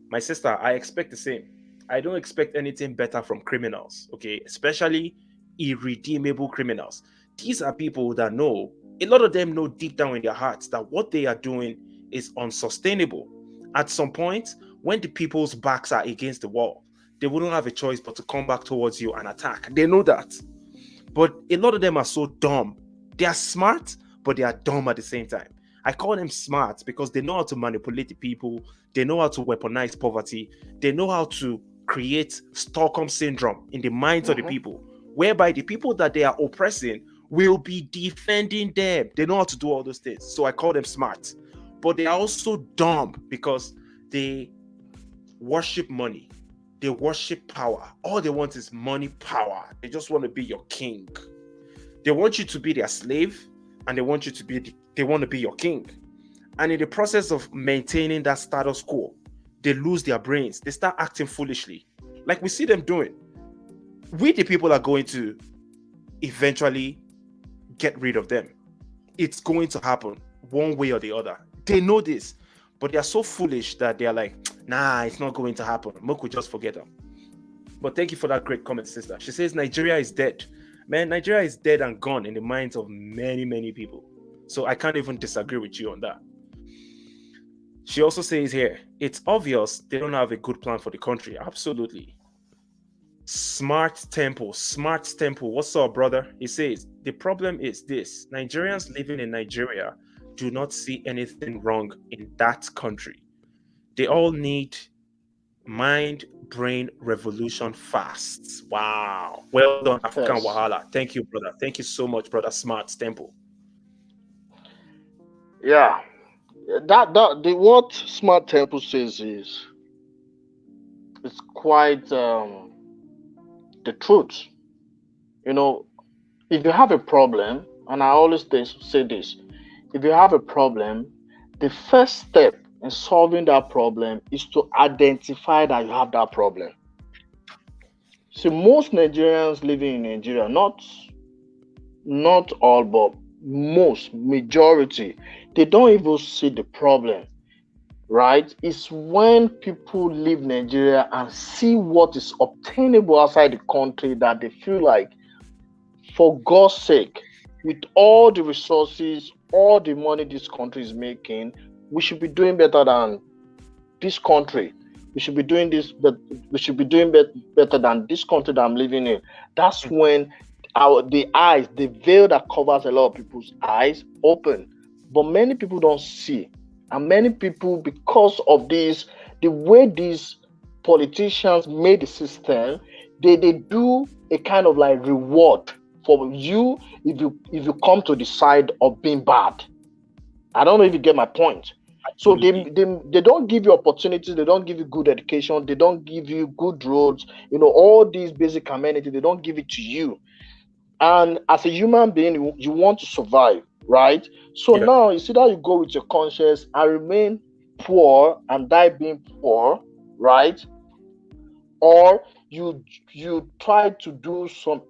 My sister, I expect the same. I don't expect anything better from criminals, okay? Especially irredeemable criminals. These are people that know, a lot of them know deep down in their hearts that what they are doing is unsustainable. At some point, when the people's backs are against the wall, they wouldn't have a choice but to come back towards you and attack. They know that. But a lot of them are so dumb. They are smart, but they are dumb at the same time. I call them smart because they know how to manipulate the people. They know how to weaponize poverty. They know how to create Stockholm syndrome in the minds of the people, whereby the people that they are oppressing will be defending them. They know how to do all those things. So I call them smart. But they are also dumb because they worship money. They worship power. All they want is money, power. They just want to be your king. They want you to be their slave, and they want you to be they want to be your king. And in the process of maintaining that status quo, they lose their brains. They start acting foolishly, like we see them doing. We, the people, are going to eventually get rid of them. It's going to happen one way or the other. They know this, but they are so foolish that they are like, nah, it's not going to happen. Moku, just forget them. But thank you for that great comment, sister. She says Nigeria is dead. Man, Nigeria is dead and gone in the minds of many, many people. So I can't even disagree with you on that. She also says here, it's obvious they don't have a good plan for the country. Absolutely. Smart Temple. What's up, brother? He says, the problem is this: Nigerians living in Nigeria do not see anything wrong in that country. They all need mind brain revolution fast. Wow. Well done, African Yes. Wahala. Thank you, brother. Thank you so much, brother Smart Temple. Yeah. The what Smart Temple says is it's quite the truth. You know, if you have a problem, and I always say this, if you have a problem, the first step in solving that problem is to identify that you have that problem. See, most Nigerians living in Nigeria, not all, but most majority, they don't even see the problem, right? It's when people leave Nigeria and see what is obtainable outside the country that they feel like, for God's sake, with all the resources, all the money this country is making, we should be doing better than this country. We should be doing this, but we should be doing better than this country that I'm living in. That's when the veil that covers a lot of people's eyes open. But many people don't see. And many people, because of this, the way these politicians made the system, they do a kind of like reward for you if you come to the side of being bad. I don't know if you get my point. So they don't give you opportunities, they don't give you good education, they don't give you good roads, all these basic amenities, they don't give it to you. And as a human being, you want to survive, right? So now it's either you go with your conscience and remain poor and die being poor, right? Or you try to do some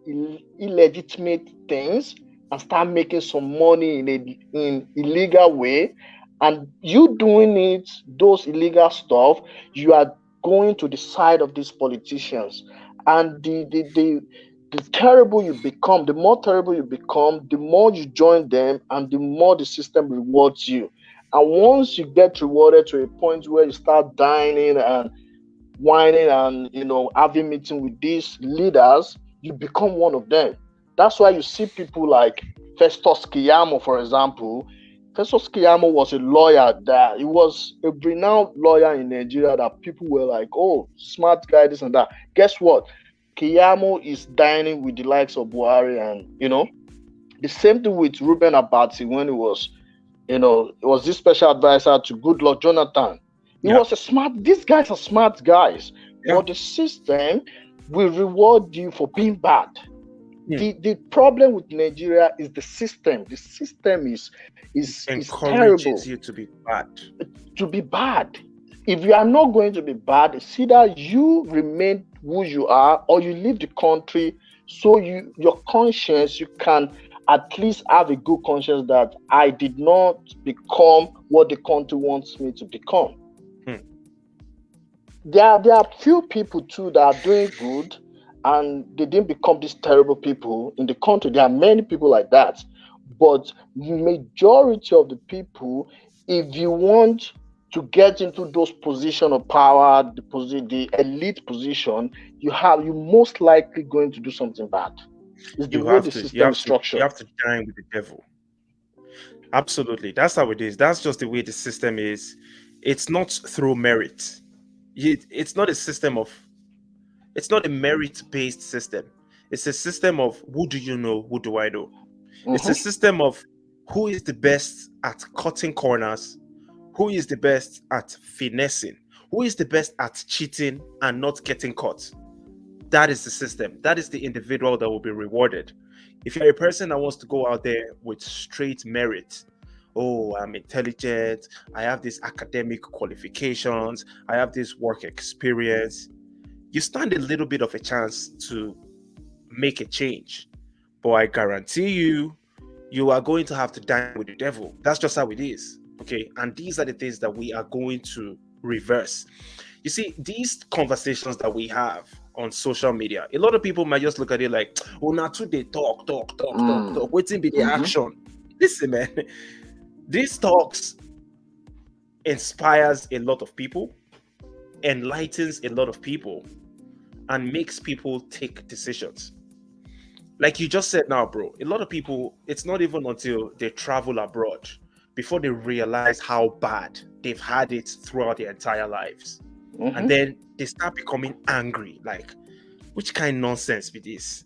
illegitimate things and start making some money in illegal way, and you doing those illegal stuff, you are going to the side of these politicians, and the terrible you become, the more terrible you become, the more you join them, and the more the system rewards you. And once you get rewarded to a point where you start dining and whining and having meeting with these leaders, you become one of them. That's why you see people like Festus Keyamo, for example. Festus Keyamo was a lawyer that he was a renowned lawyer in Nigeria that people were like, oh, smart guy, this and that. Guess what? Keyamo is dining with the likes of Buhari, and the same thing with Ruben Abati when he was, it was this special advisor to Goodluck Jonathan. These guys are smart guys, but the system will reward you for being bad. The problem with Nigeria is the system. The system is terrible. You to be bad. To be bad. If you are not going to be bad, it's either you remain who you are or you leave the country, so your conscience, you can at least have a good conscience that I did not become what the country wants me to become. There are few people too that are doing good and they didn't become these terrible people in the country. There are many people like that, but majority of the people, if you want to get into those positions of power, the elite position, you most likely going to do something bad. It's the way the system is structured. You have to dine with the devil. Absolutely, that's how it is. That's just the way the system is. It's not through merit. It's not a merit-based system. It's a system of who do you know, who do I know. It's a system of who is the best at cutting corners, who is the best at finessing, who is the best at cheating and not getting caught. That is the system. That is the individual that will be rewarded. If you're a person that wants to go out there with straight merit, oh, I'm intelligent, I have these academic qualifications, I have this work experience, you stand a little bit of a chance to make a change. But I guarantee you are going to have to dine with the devil. That's just how it is. Okay. And these are the things that we are going to reverse. You see, these conversations that we have on social media, a lot of people might just look at it like, oh, now today talk. Waiting be the action. Listen, man, these talks inspires a lot of people, enlightens a lot of people, and makes people take decisions. Like you just said now, bro, a lot of people, it's not even until they travel abroad before they realize how bad they've had it throughout their entire lives. And then they start becoming angry. Like, which kind of nonsense be this?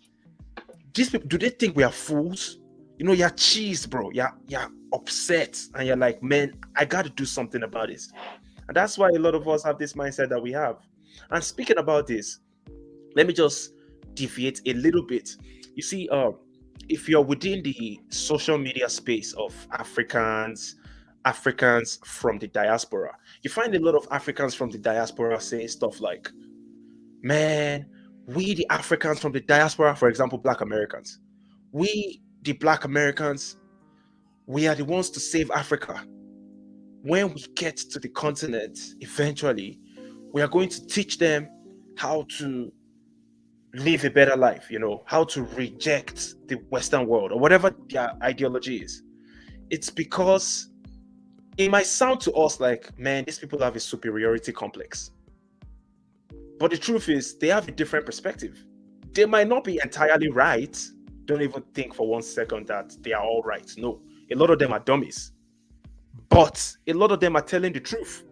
These people, do they think we are fools? You know, you're cheesed, bro. You're upset. And you're like, man, I got to do something about this. And that's why a lot of us have this mindset that we have. And speaking about this, let me just deviate a little bit. You see, if you're within the social media space of Africans from the diaspora, you find a lot of Africans from the diaspora saying stuff like, man, we the Africans from the diaspora, for example, Black Americans, we the Black Americans, we are the ones to save Africa. When we get to the continent, eventually, we are going to teach them how to live a better life, you know, how to reject the Western world or whatever their ideology is. It's because it might sound to us like, man, these people have a superiority complex. But the truth is, they have a different perspective. They might not be entirely right. Don't even think for 1 second that they are all right. No, a lot of them are dummies. But a lot of them are telling the truth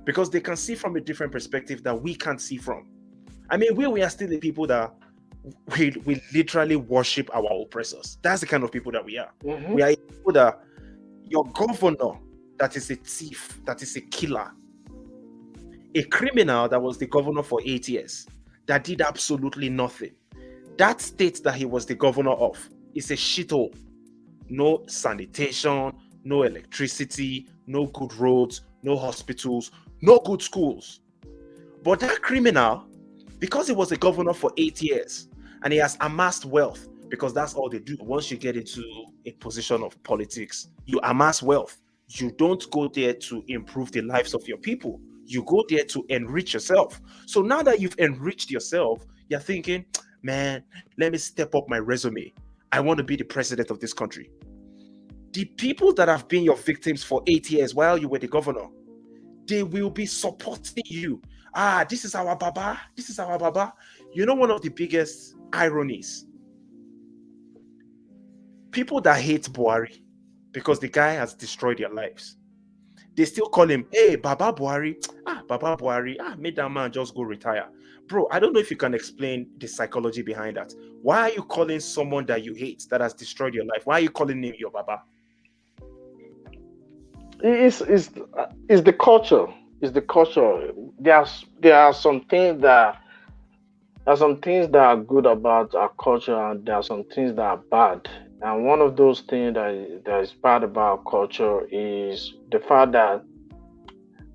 because they can see from a different perspective that we can't see from. I mean, we are still the people that we literally worship our oppressors. That's the kind of people that we are. We are people that your governor, that is a thief, that is a killer, a criminal that was the governor for 8 years, that did absolutely nothing. That state that he was the governor of is a shithole. No sanitation, no electricity, no good roads, no hospitals, no good schools. But that criminal, because he was a governor for 8 years and he has amassed wealth, because that's all they do. Once you get into a position of politics, you amass wealth. You don't go there to improve the lives of your people. You go there to enrich yourself. So now that you've enriched yourself, you're thinking, man, let me step up my resume. I want to be the president of this country. The people that have been your victims for 8 years while you were the governor, they will be supporting you. This is our Baba. This is our Baba. You know, one of the biggest ironies, people that hate Buhari because the guy has destroyed their lives, they still call him, hey, Baba Buhari. Baba Buhari. Made that man just go retire. Bro, I don't know if you can explain the psychology behind that. Why are you calling someone that you hate, that has destroyed your life, why are you calling him your Baba? It's the culture. It's the culture. There are some things that are good about our culture, and there are some things that are bad. And one of those things that is bad about our culture is the fact that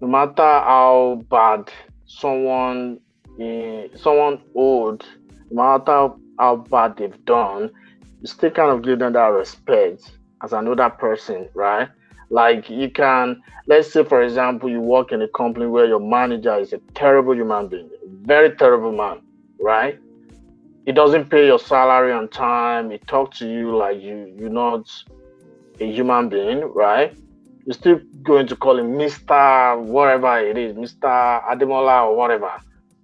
no matter how bad someone old, no matter how bad they've done, you still kind of give them that respect as another person, right? Like, you can, let's say, for example, you work in a company where your manager is a terrible human being, a very terrible man, right? He doesn't pay your salary on time. He talks to you like you're not a human being, right? You're still going to call him Mr. whatever it is, Mr. Ademola or whatever,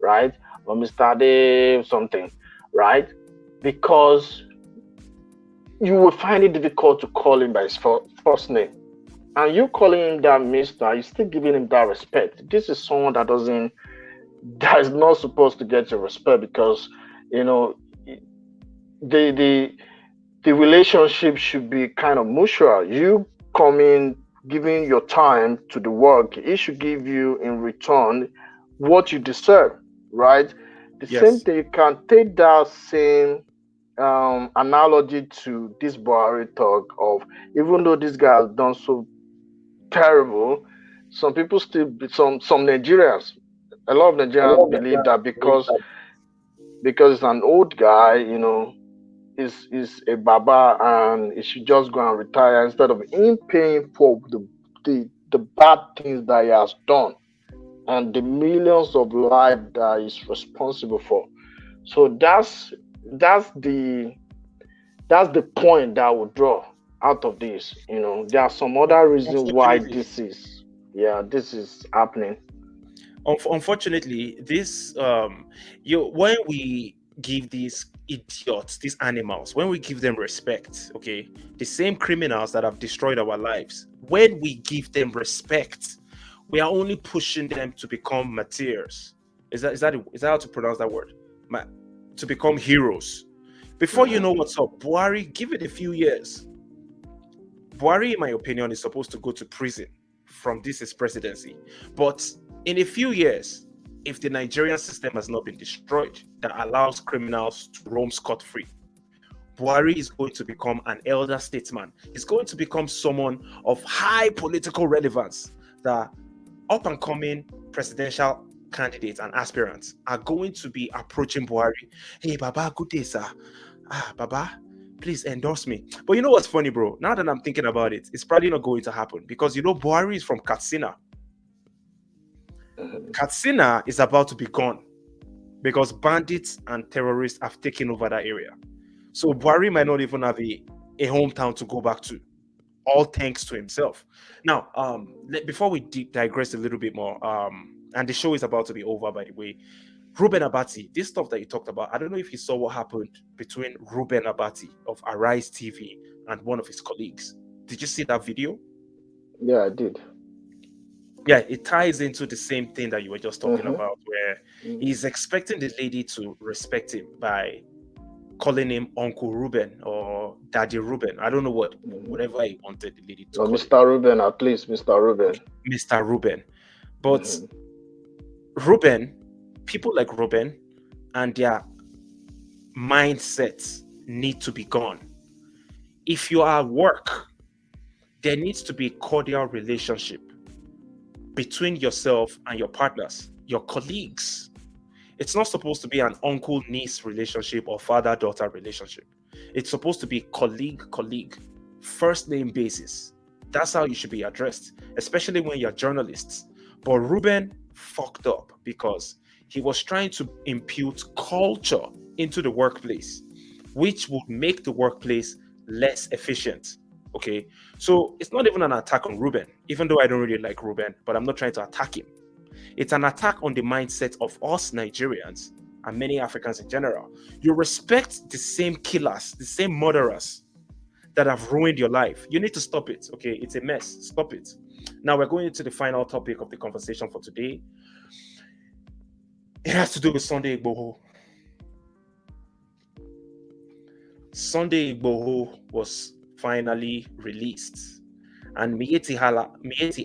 right? Or Mr. Ade something, right? Because you will find it difficult to call him by his first name. And you calling him that Mr., you're still giving him that respect. This is someone that is not supposed to get your respect, because, you know, the relationship should be kind of mutual. You come in, giving your time to the work, it should give you in return what you deserve, right? The same thing, you can take that same analogy to this Buhari talk of, even though this guy has done so terrible, some people still, some Nigerians, a lot of Nigerians believe that because it's an old guy, you know, is a baba, and he should just go and retire instead of him paying for the bad things that he has done and the millions of lives that he's responsible for. So that's the point that I would draw. out of this. There are some other reasons why Unfortunately, this is happening. unfortunately, this when we give these idiots, these animals, when we give them respect, okay, the same criminals that have destroyed our lives, when we give them respect, we are only pushing them to become martyrs. Is that how to pronounce that word? Ma- to become heroes. Before you know what's up, Buhari, give it a few years. Buhari, in my opinion, is supposed to go to prison from this his presidency. But in a few years, if the Nigerian system has not been destroyed that allows criminals to roam scot-free, Buhari is going to become an elder statesman. He's going to become someone of high political relevance that up and coming presidential candidates and aspirants are going to be approaching Buhari. Hey, Baba, good day, sir. Baba, please endorse me. But you know what's funny, bro? Now that I'm thinking about it, it's probably not going to happen because Buhari is from Katsina. Katsina is about to be gone because bandits and terrorists have taken over that area. So Buhari might not even have a hometown to go back to, all thanks to himself. Now, before we digress a little bit more, and the show is about to be over, by the way. Ruben Abati, this stuff that you talked about, I don't know if you saw what happened between Ruben Abati of Arise TV and one of his colleagues. Did you see that video? Yeah, I did. Yeah, it ties into the same thing that you were just talking about, where he's expecting the lady to respect him by calling him Uncle Ruben or Daddy Ruben. I don't know whatever he wanted the lady to call Mr. him. Ruben, at least Mr. Ruben. Mr. Ruben. But Ruben, people like Ruben and their mindsets need to be gone. If you are at work, there needs to be a cordial relationship between yourself and your partners, your colleagues. It's not supposed to be an uncle-niece relationship or father-daughter relationship. It's supposed to be colleague, first name basis. That's how you should be addressed, especially when you're journalists. But Ruben fucked up because he was trying to impute culture into the workplace, which would make the workplace less efficient. Okay, so it's not even an attack on Ruben, even though I don't really like Ruben, but I'm not trying to attack him. It's an attack on the mindset of us Nigerians and many Africans in general. You respect the same killers, the same murderers that have ruined your life. You need to stop it. Okay, it's a mess. Stop it. Now we're going into the final topic of the conversation for today. It has to do with Sunday Igboho. Sunday Igboho was finally released, and Mieti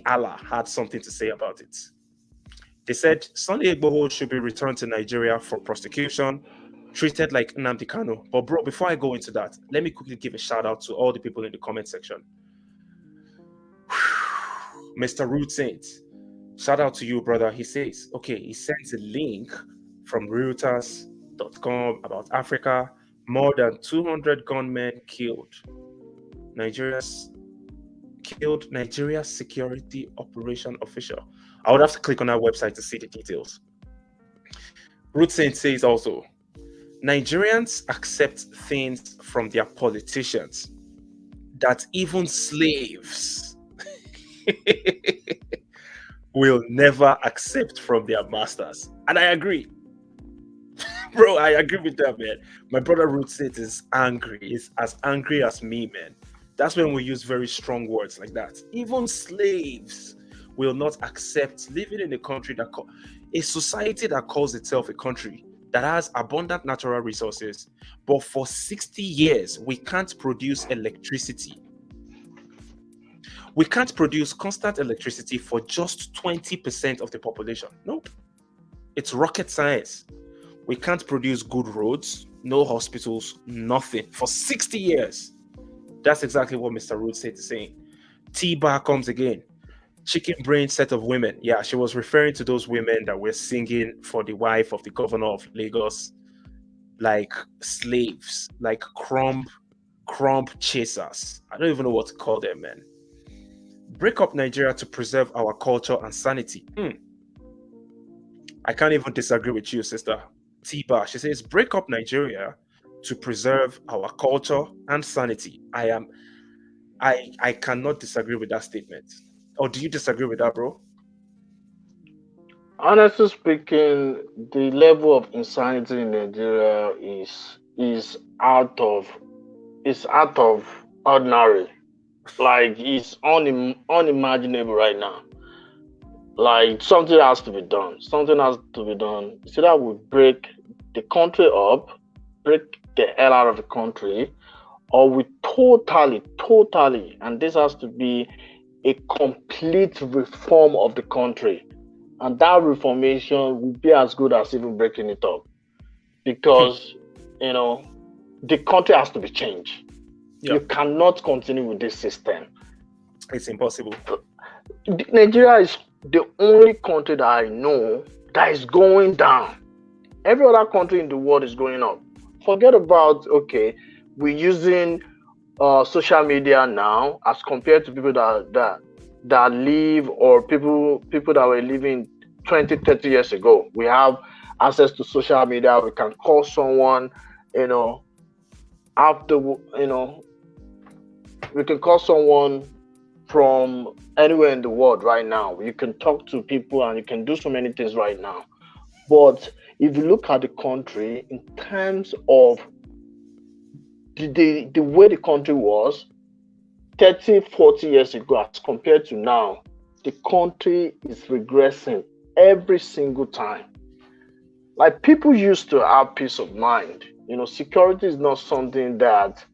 Allah had something to say about it. They said Sunday Igboho should be returned to Nigeria for prosecution, treated like Nnamdi Kanu. But bro, before I go into that, let me quickly give a shout out to all the people in the comment section. Mr. Root Saint, shout out to you, brother. He says, okay, he sends a link from Reuters.com about Africa. More than 200 gunmen killed. Nigeria's security operation official. I would have to click on that website to see the details. Root Saint says also, Nigerians accept things from their politicians that even slaves will never accept from their masters. And I agree. Bro, I agree with that, man. My brother Root Saint is angry. He's as angry as me, man. That's when we use very strong words like that. Even slaves will not accept living in a country a society that calls itself a country that has abundant natural resources, but for 60 years, we can't produce electricity. We can't produce constant electricity for just 20% of the population. Nope. It's rocket science. We can't produce good roads, no hospitals, nothing for 60 years. That's exactly what Mr. Root said is saying. T-Bar comes again. Chicken brain set of women. Yeah, she was referring to those women that were singing for the wife of the governor of Lagos, like slaves, like crumb chasers. I don't even know what to call them, man. Break up Nigeria to preserve our culture and sanity. I can't even disagree with you, sister. T-Bar, she says, break up Nigeria to preserve our culture and sanity. I cannot disagree with that statement. Or do you disagree with that, bro? Honestly speaking, the level of insanity in Nigeria is out of ordinary. Like it's unimaginable right now. Like something has to be done. Something has to be done. So that we break the country up, break the hell out of the country, or we totally, and this has to be a complete reform of the country. And that reformation will be as good as even breaking it up. Because, you know, the country has to be changed. Yeah, You cannot continue with this system. it's impossible. Nigeria is the only country that I know that is going down. Every other country in the world is going up. Forget about, okay, we're using social media now as compared to people that live, or people that were living 20, 30 years ago. We have access to social media. We can call someone, you know, after, you know, we can call someone from anywhere in the world right now. You can talk to people and you can do so many things right now. But if you look at the country in terms of the way the country was 30, 40 years ago as compared to now, the country is regressing every single time. Like people used to have peace of mind. You know, security is not something that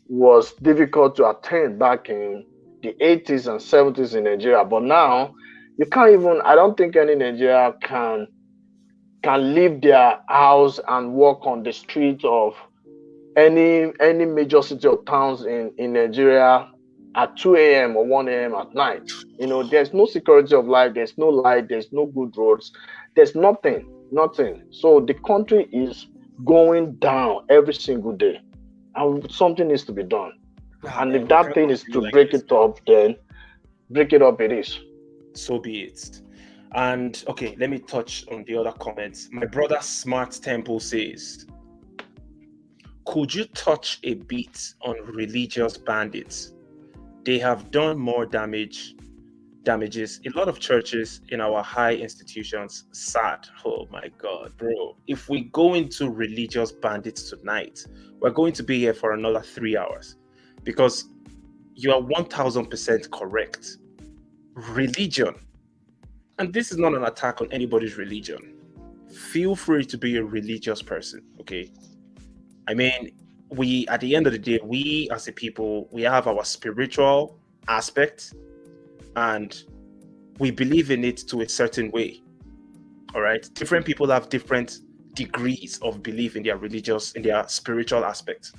was difficult to attain back in the 80s and 70s in Nigeria. But now you can't even, I don't think any Nigeria can leave their house and walk on the street of any major city or towns in Nigeria at 2 a.m. or 1 a.m. at night. You know, there's no security of life, there's no light, there's no good roads, there's nothing. So the country is going down every single day, and something needs to be done. Ah, And man, if we that can't thing is continue to like break this. it up, then break it up it is. So be it. And okay, let me touch on the other comments. My brother Smart Temple says, could you touch a bit on religious bandits? They have done more damages. A lot of churches in our high institutions. Sad. Oh my God, bro. If we go into religious bandits tonight, we're going to be here for another 3 hours, because you are 1000% correct. Religion, and this is not an attack on anybody's religion. Feel free to be a religious person, okay? I mean, we, at the end of the day, we as a people, we have our spiritual aspect, and we believe in it to a certain way. All right. Different people have different degrees of belief in their religious, in their spiritual aspect.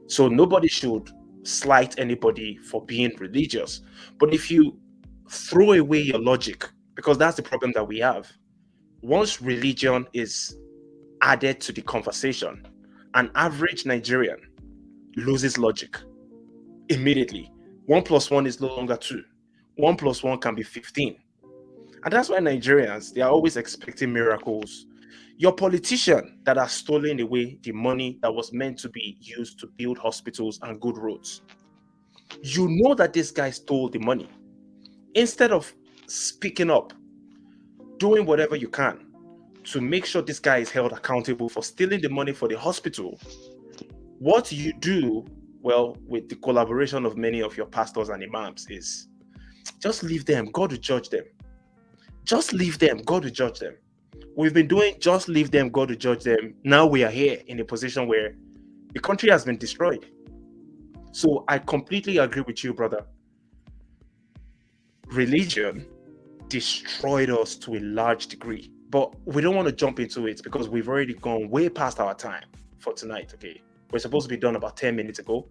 So nobody should slight anybody for being religious. But if you throw away your logic, because that's the problem that we have, once religion is added to the conversation, an average Nigerian loses logic immediately. 1 plus 1 is no longer 2. 1 plus 1 can be 15. And that's why Nigerians, they are always expecting miracles. Your politician that has stolen away the money that was meant to be used to build hospitals and good roads, you know that this guy stole the money. Instead of speaking up, doing whatever you can to make sure this guy is held accountable for stealing the money for the hospital, what you do, well, with the collaboration of many of your pastors and imams, is just leave them. God will judge them. Just leave them. God will judge them. We've been doing just leave them, God will judge them. Now we are here in a position where the country has been destroyed. So I completely agree with you, brother. Religion destroyed us to a large degree, but we don't want to jump into it because we've already gone way past our time for tonight. Okay, we're supposed to be done about 10 minutes ago,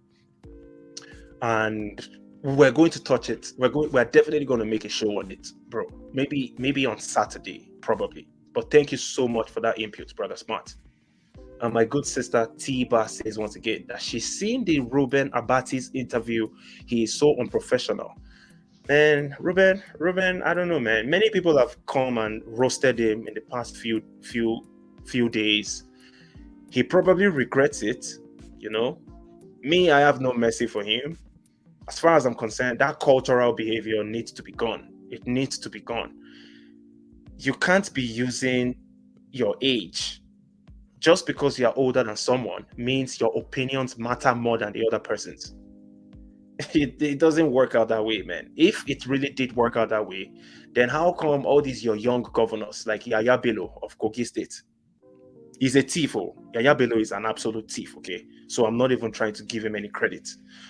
and we're going to touch it. We're definitely going to make a show on it, bro. Maybe on Saturday, probably. But thank you so much for that input, brother Smart. And my good sister T-Bar says once again that she's seen the Ruben Abati's interview. He is so unprofessional. Man, Ruben, I don't know, man. Many people have come and roasted him in the past few days. He probably regrets it, you know. Me, I have no mercy for him. As far as I'm concerned, that cultural behavior needs to be gone. It needs to be gone. You can't be using your age just because you're older than someone means your opinions matter more than the other person's. It doesn't work out that way, man. If it really did work out that way, then how come all these your young governors like Yaya Bello of Kogi State? He's a thief. Oh, Yaya Bello is an absolute thief. Okay, so I'm not even trying to give him any credit.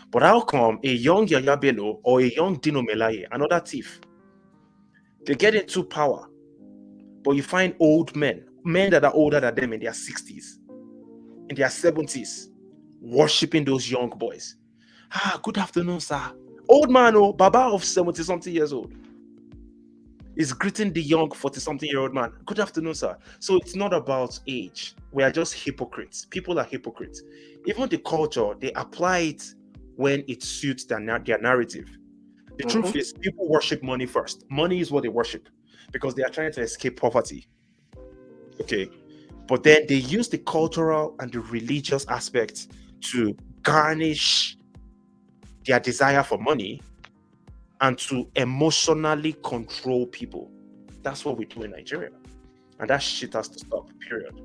But how come a young Yaya Bello or a young Dino Melaye, another thief, they get into power, but you find old men that are older than them in their 60s, in their 70s, worshiping those young boys. Good afternoon, sir. Old man, oh, Baba of 70 something years old is greeting the young 40 something year old man. Good afternoon, sir. So it's not about age. We are just hypocrites. People are hypocrites. Even the culture, they apply it when it suits their narrative. The truth is, people worship money first. Money is what they worship because they are trying to escape poverty. Okay. But then they use the cultural and the religious aspects to garnish their desire for money and to emotionally control people. That's what we do in Nigeria. And that shit has to stop, period.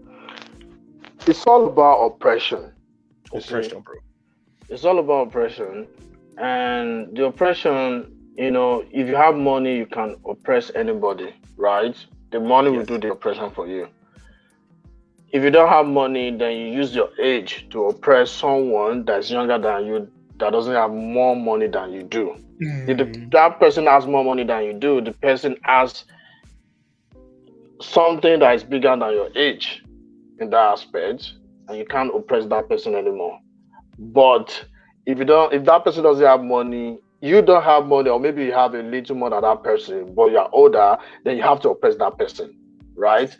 It's all about oppression. Oppression, bro. It's all about oppression. And the oppression, if you have money, you can oppress anybody, right? The money will do the oppression for you. If you don't have money, then you use your age to oppress someone that's younger than you, that doesn't have more money than you do. If that person has more money than you do, the person has something that is bigger than your age in that aspect, and you can't oppress that person anymore. But if that person doesn't have money, you don't have money, or maybe you have a little more than that person, but you're older, then you have to oppress that person, right?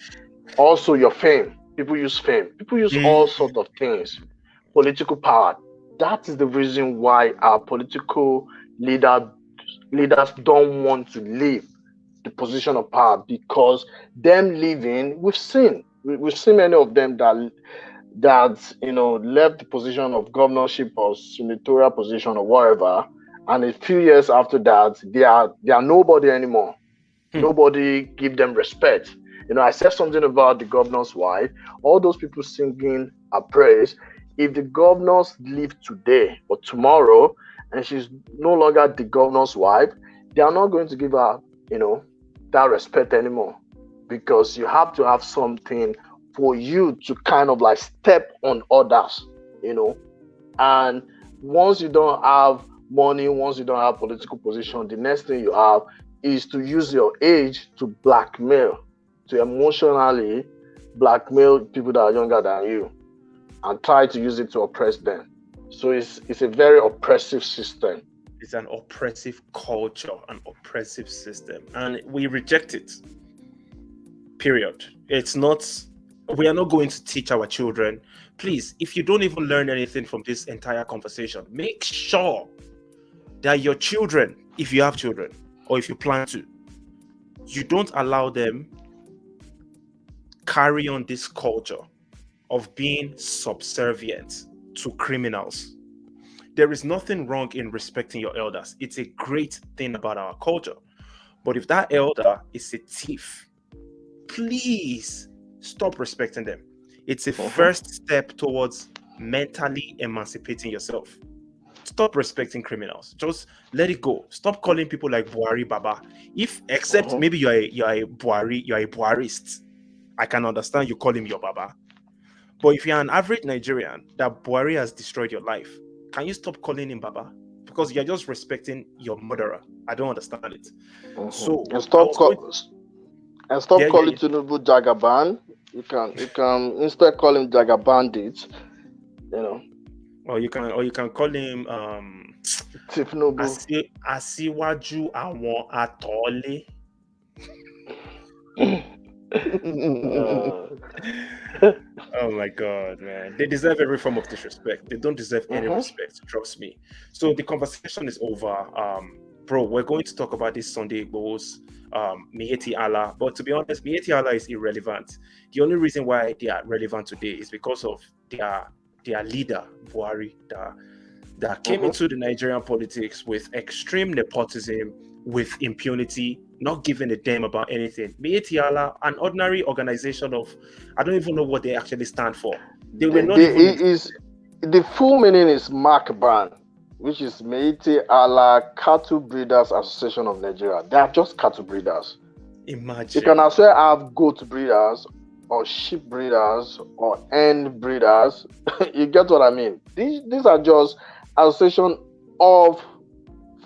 Also, your fame. People use fame. People use all sorts of things. Political power. That is the reason why our political leaders don't want to leave the position of power, because them leaving, we've seen many of them that left the position of governorship or senatorial position or whatever, and a few years after that, they are nobody anymore. Nobody give them respect. I said something about the governor's wife. All those people singing a praise. If the governors leave today or tomorrow and she's no longer the governor's wife, they are not going to give her, that respect anymore, because you have to have something for you to kind of like step on others, and once you don't have money, once you don't have political position, the next thing you have is to use your age to blackmail, to emotionally blackmail people that are younger than you and try to use it to oppress them. So it's a very oppressive system. It's an oppressive culture, an oppressive system, and we reject it. Period. We are not going to teach our children. Please, if you don't even learn anything from this entire conversation, make sure that your children, if you have children or if you plan to, you don't allow them carry on this culture of being subservient to criminals. There is nothing wrong in respecting your elders. It's a great thing about our culture. But if that elder is a thief, please stop respecting them. It's a first step towards mentally emancipating yourself. Stop respecting criminals. Just let it go. Stop calling people like Buhari Baba. Except maybe you're a Buhari, you're a Buharist. I can understand you call him your Baba. But if you're an average Nigerian that Buhari has destroyed your life, can you stop calling him Baba? Because you're just respecting your murderer. I don't understand it. So and stop calling Tinubu Jagaban. You can instead call him Jagabandit. Or you can call him Tinubu. Asiwaju Awon Atole. Oh my God, man. They deserve every form of disrespect. They don't deserve any respect, trust me. So the conversation is over. Bro, we're going to talk about this Sunday Igbo's Miyetti Allah. But to be honest, Miyetti Allah is irrelevant. The only reason why they are relevant today is because of their leader, Buhari, that came into the Nigerian politics with extreme nepotism, with impunity, not giving a damn about anything. Mietiala, an ordinary organization of, I don't even know what they actually stand for. They were not even. The full meaning is MACBAN, which is Meiti Allah Cattle Breeders Association of Nigeria. They are just cattle breeders. Imagine. You can as well have goat breeders or sheep breeders or hen breeders. You get what I mean? These are just association of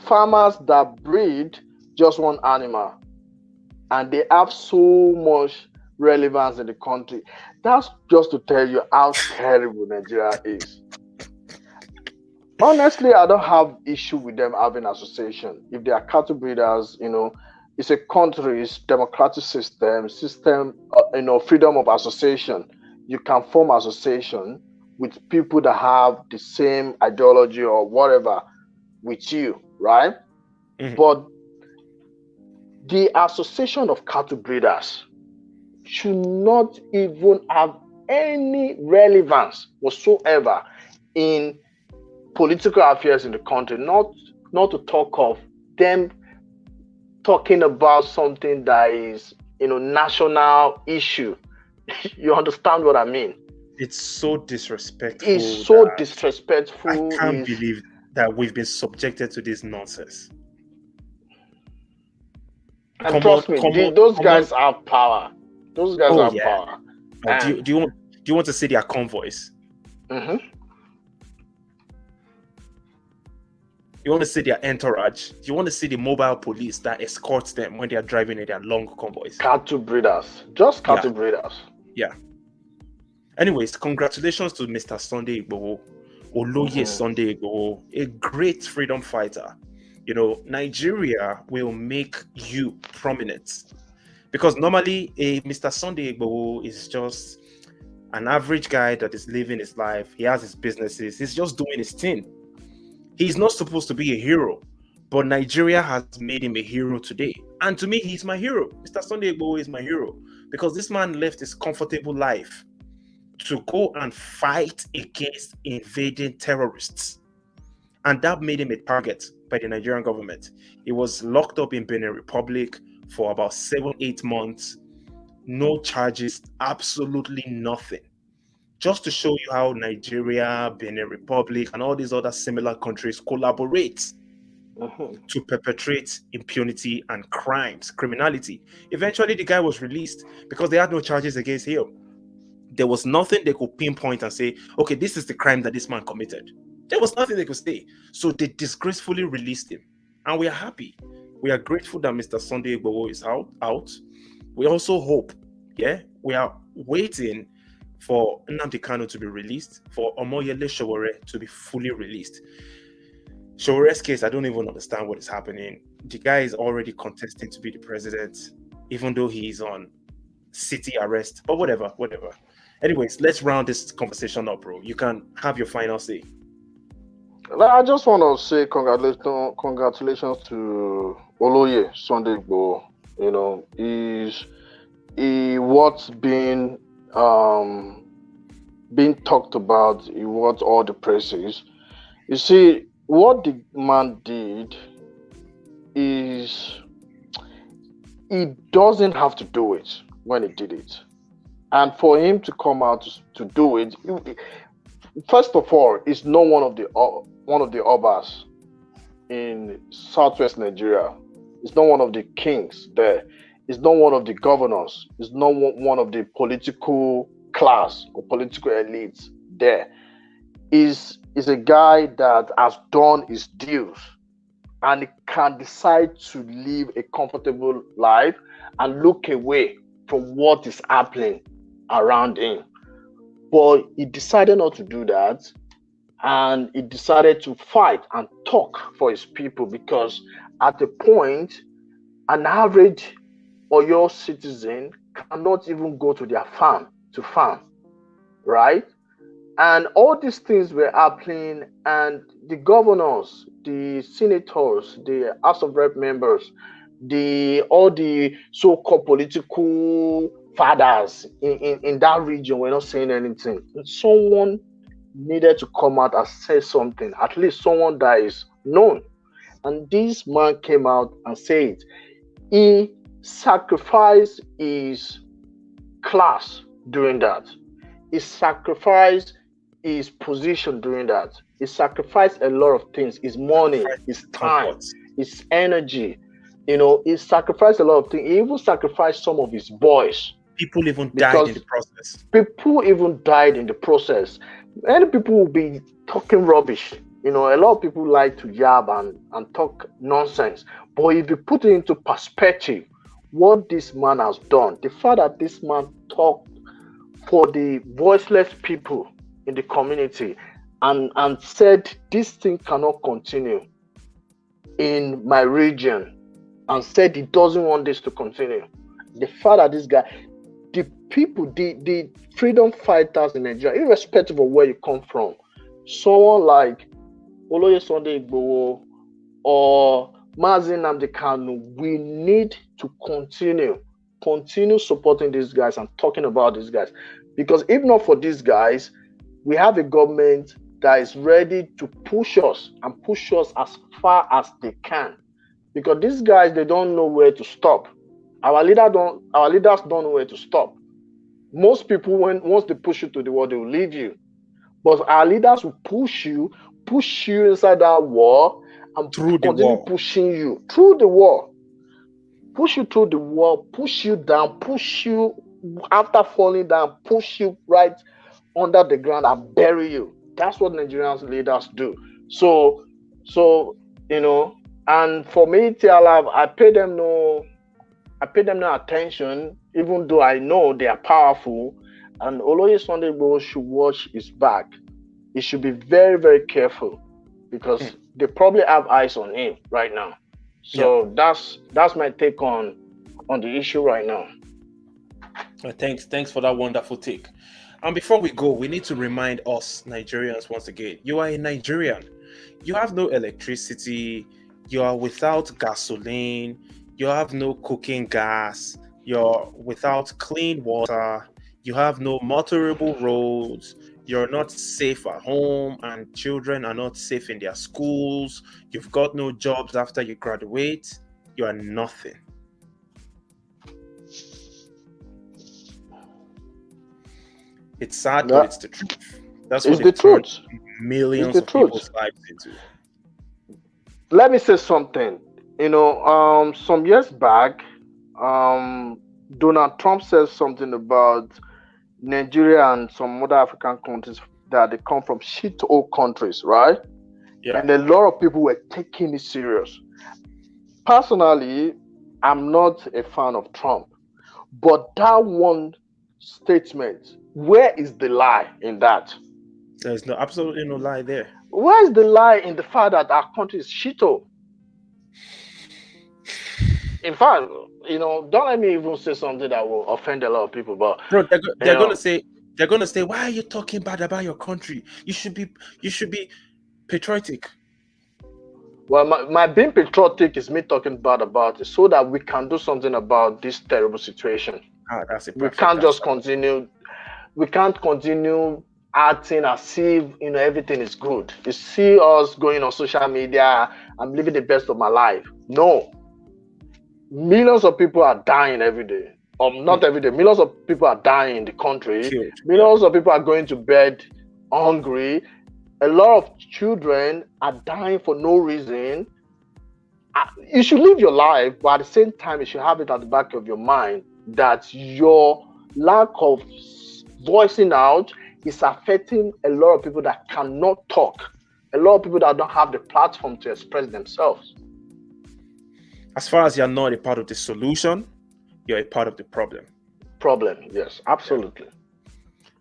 farmers that breed just one animal, and they have so much relevance in the country. That's just to tell you how terrible Nigeria is. Honestly, I don't have issue with them having association. If they are cattle breeders, it's a country, it's democratic system, freedom of association. You can form association with people that have the same ideology or whatever with you, right? Mhm. But the association of cattle breeders should not even have any relevance whatsoever in political affairs in the country, not to talk of them talking about something that is national issue. You understand what I mean? It's so disrespectful. It's so disrespectful. I can't believe that we've been subjected to this nonsense. And trust me, those guys have power. Those guys have power. Do you want to see their convoys? Mm-hmm. You want to see their entourage? Do you want to see the mobile police that escorts them when they are driving in their long convoys? Cattle breeders. Just cattle breeders. Yeah. Anyways, congratulations to Mr. Sunday Igboho, Oloye Sunday Igboho, a great freedom fighter. Nigeria will make you prominent. Because normally, a Mr. Sunday Igboho is just an average guy that is living his life. He has his businesses. He's just doing his thing. He's not supposed to be a hero, but Nigeria has made him a hero today. And to me, he's my hero. Mr. Sunday Igboho is my hero because this man left his comfortable life to go and fight against invading terrorists. And that made him a target by the Nigerian government. He was locked up in Benin Republic for about 7-8 months. No charges, absolutely nothing. Just to show you how Nigeria, Benin Republic, and all these other similar countries collaborate to perpetrate impunity and criminality. Eventually, the guy was released because they had no charges against him. There was nothing they could pinpoint and say, okay, this is the crime that this man committed. There was nothing they could say. So they disgracefully released him. And we are happy. We are grateful that Mr. Sunday Igboho is out. We also hope, we are waiting for Nnamdi Kanu to be released, for Omoyele Sowore to be fully released. Showore's case, I don't even understand what is happening. The guy is already contesting to be the president, even though he's on city arrest, but whatever. Anyways, let's round this conversation up, bro. You can have your final say. I just want to say congratulations to Oloye Sunday Igboho. What's being talked about, what all the press is. You see, what the man did is he doesn't have to do it when he did it. And for him to come out to do it, first of all, it's not one of the Obas in southwest Nigeria. It's not one of the kings there. It's not one of the governors. It's not one of the political class or political elites there. Is a guy that has done his dues and he can decide to live a comfortable life and look away from what is happening around him. But he decided not to do that, and he decided to fight and talk for his people, because at the point, an average Oyo citizen cannot even go to their farm to farm, right? And all these things were happening, and the governors, the senators, the House of Rep members, all the so-called political fathers in that region were not saying anything. Someone needed to come out and say something, at least someone that is known. And this man came out and said he sacrificed his class doing that. He sacrificed his position doing that. He sacrificed a lot of things, his money, his time, Comfort. his energy. He sacrificed a lot of things. He even sacrificed some of his boys People even died in because the process. people even died in the process. Many people will be talking rubbish. A lot of people like to yab and talk nonsense. But if you put it into perspective, what this man has done, the fact that this man talked for the voiceless people in the community and said this thing cannot continue in my region, and said he doesn't want this to continue. The fact that this guy, the people, the freedom fighters in Nigeria, irrespective of where you come from, someone like Oloye Sunday Igboho or Mazi Nnamdi Kanu, we need to continue supporting these guys and talking about these guys. Because if not for these guys, we have a government that is ready to push us and push us as far as they can. Because these guys, they don't know where to stop. Our leaders don't know where to stop. Most people, once they push you to the wall, they will leave you. But our leaders will push you inside that wall and Through the continue wall. pushing you through the wall. Push you through the wall, push you down, push you after falling down, push you right under the ground and bury you. That's what Nigerian leaders do. So and for me, TLF, I pay them no attention, even though I know they are powerful. And Oloye Sunday Igboho should watch his back. He should be very, very careful because they probably have eyes on him right now. So that's my take on the issue right now. Thanks for that wonderful take. And before we go, we need to remind us Nigerians once again: you are a Nigerian. You have no electricity. You are without gasoline. You have no cooking gas. You're without clean water. You have no motorable roads. You're not safe at home, and children are not safe in their schools. You've got no jobs after you graduate. You are nothing. It's sad, but it's the truth. That's what It's the truth. millions It's the of people's truth. lives into. Let me say something. Some years back, Donald Trump said something about Nigeria and some other African countries that they come from shithole countries, right? Yeah. And a lot of people were taking it serious. Personally, I'm not a fan of Trump, but that one statement, where is the lie in that? There's absolutely no lie there. Where is the lie in the fact that our country is shithole? In fact, don't let me even say something that will offend a lot of people. But Bro, they're gonna say, why are you talking bad about your country? You should be patriotic. Well, my being patriotic is me talking bad about it so that we can do something about this terrible situation. That's a We perfect can't just answer. continue. We can't continue acting as if everything is good. You see us going on social media, I'm living the best of my life. No. Millions of people are dying every day. Not every day. Millions of people are dying in the country. Killed. Millions of people are going to bed hungry. A lot of children are dying for no reason. You should live your life, but at the same time, you should have it at the back of your mind that your lack of voicing out is affecting a lot of people that cannot talk. A lot of people that don't have the platform to express themselves. As far as you're not a part of the solution, you're a part of the problem. Yes, absolutely.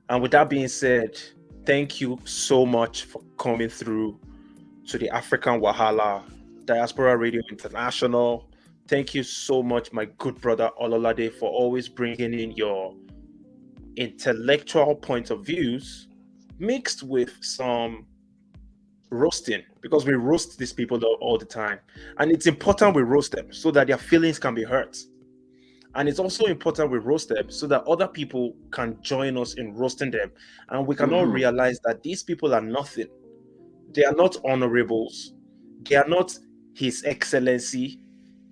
And with that being said, thank you so much for coming through to the African Wahala Diaspora Radio International. Thank you so much, my good brother Ololade, for always bringing in your intellectual point of views mixed with some roasting, because we roast these people all the time. And it's important we roast them so that their feelings can be hurt. And it's also important we roast them so that other people can join us in roasting them. And we can all realize that these people are nothing. They are not honorables. They are not His Excellency.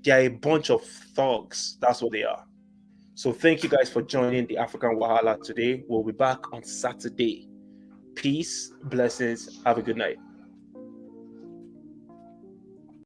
They are a bunch of thugs. That's what they are. So thank you guys for joining the African Wahala today. We'll be back on Saturday. Peace, blessings. Have a good night.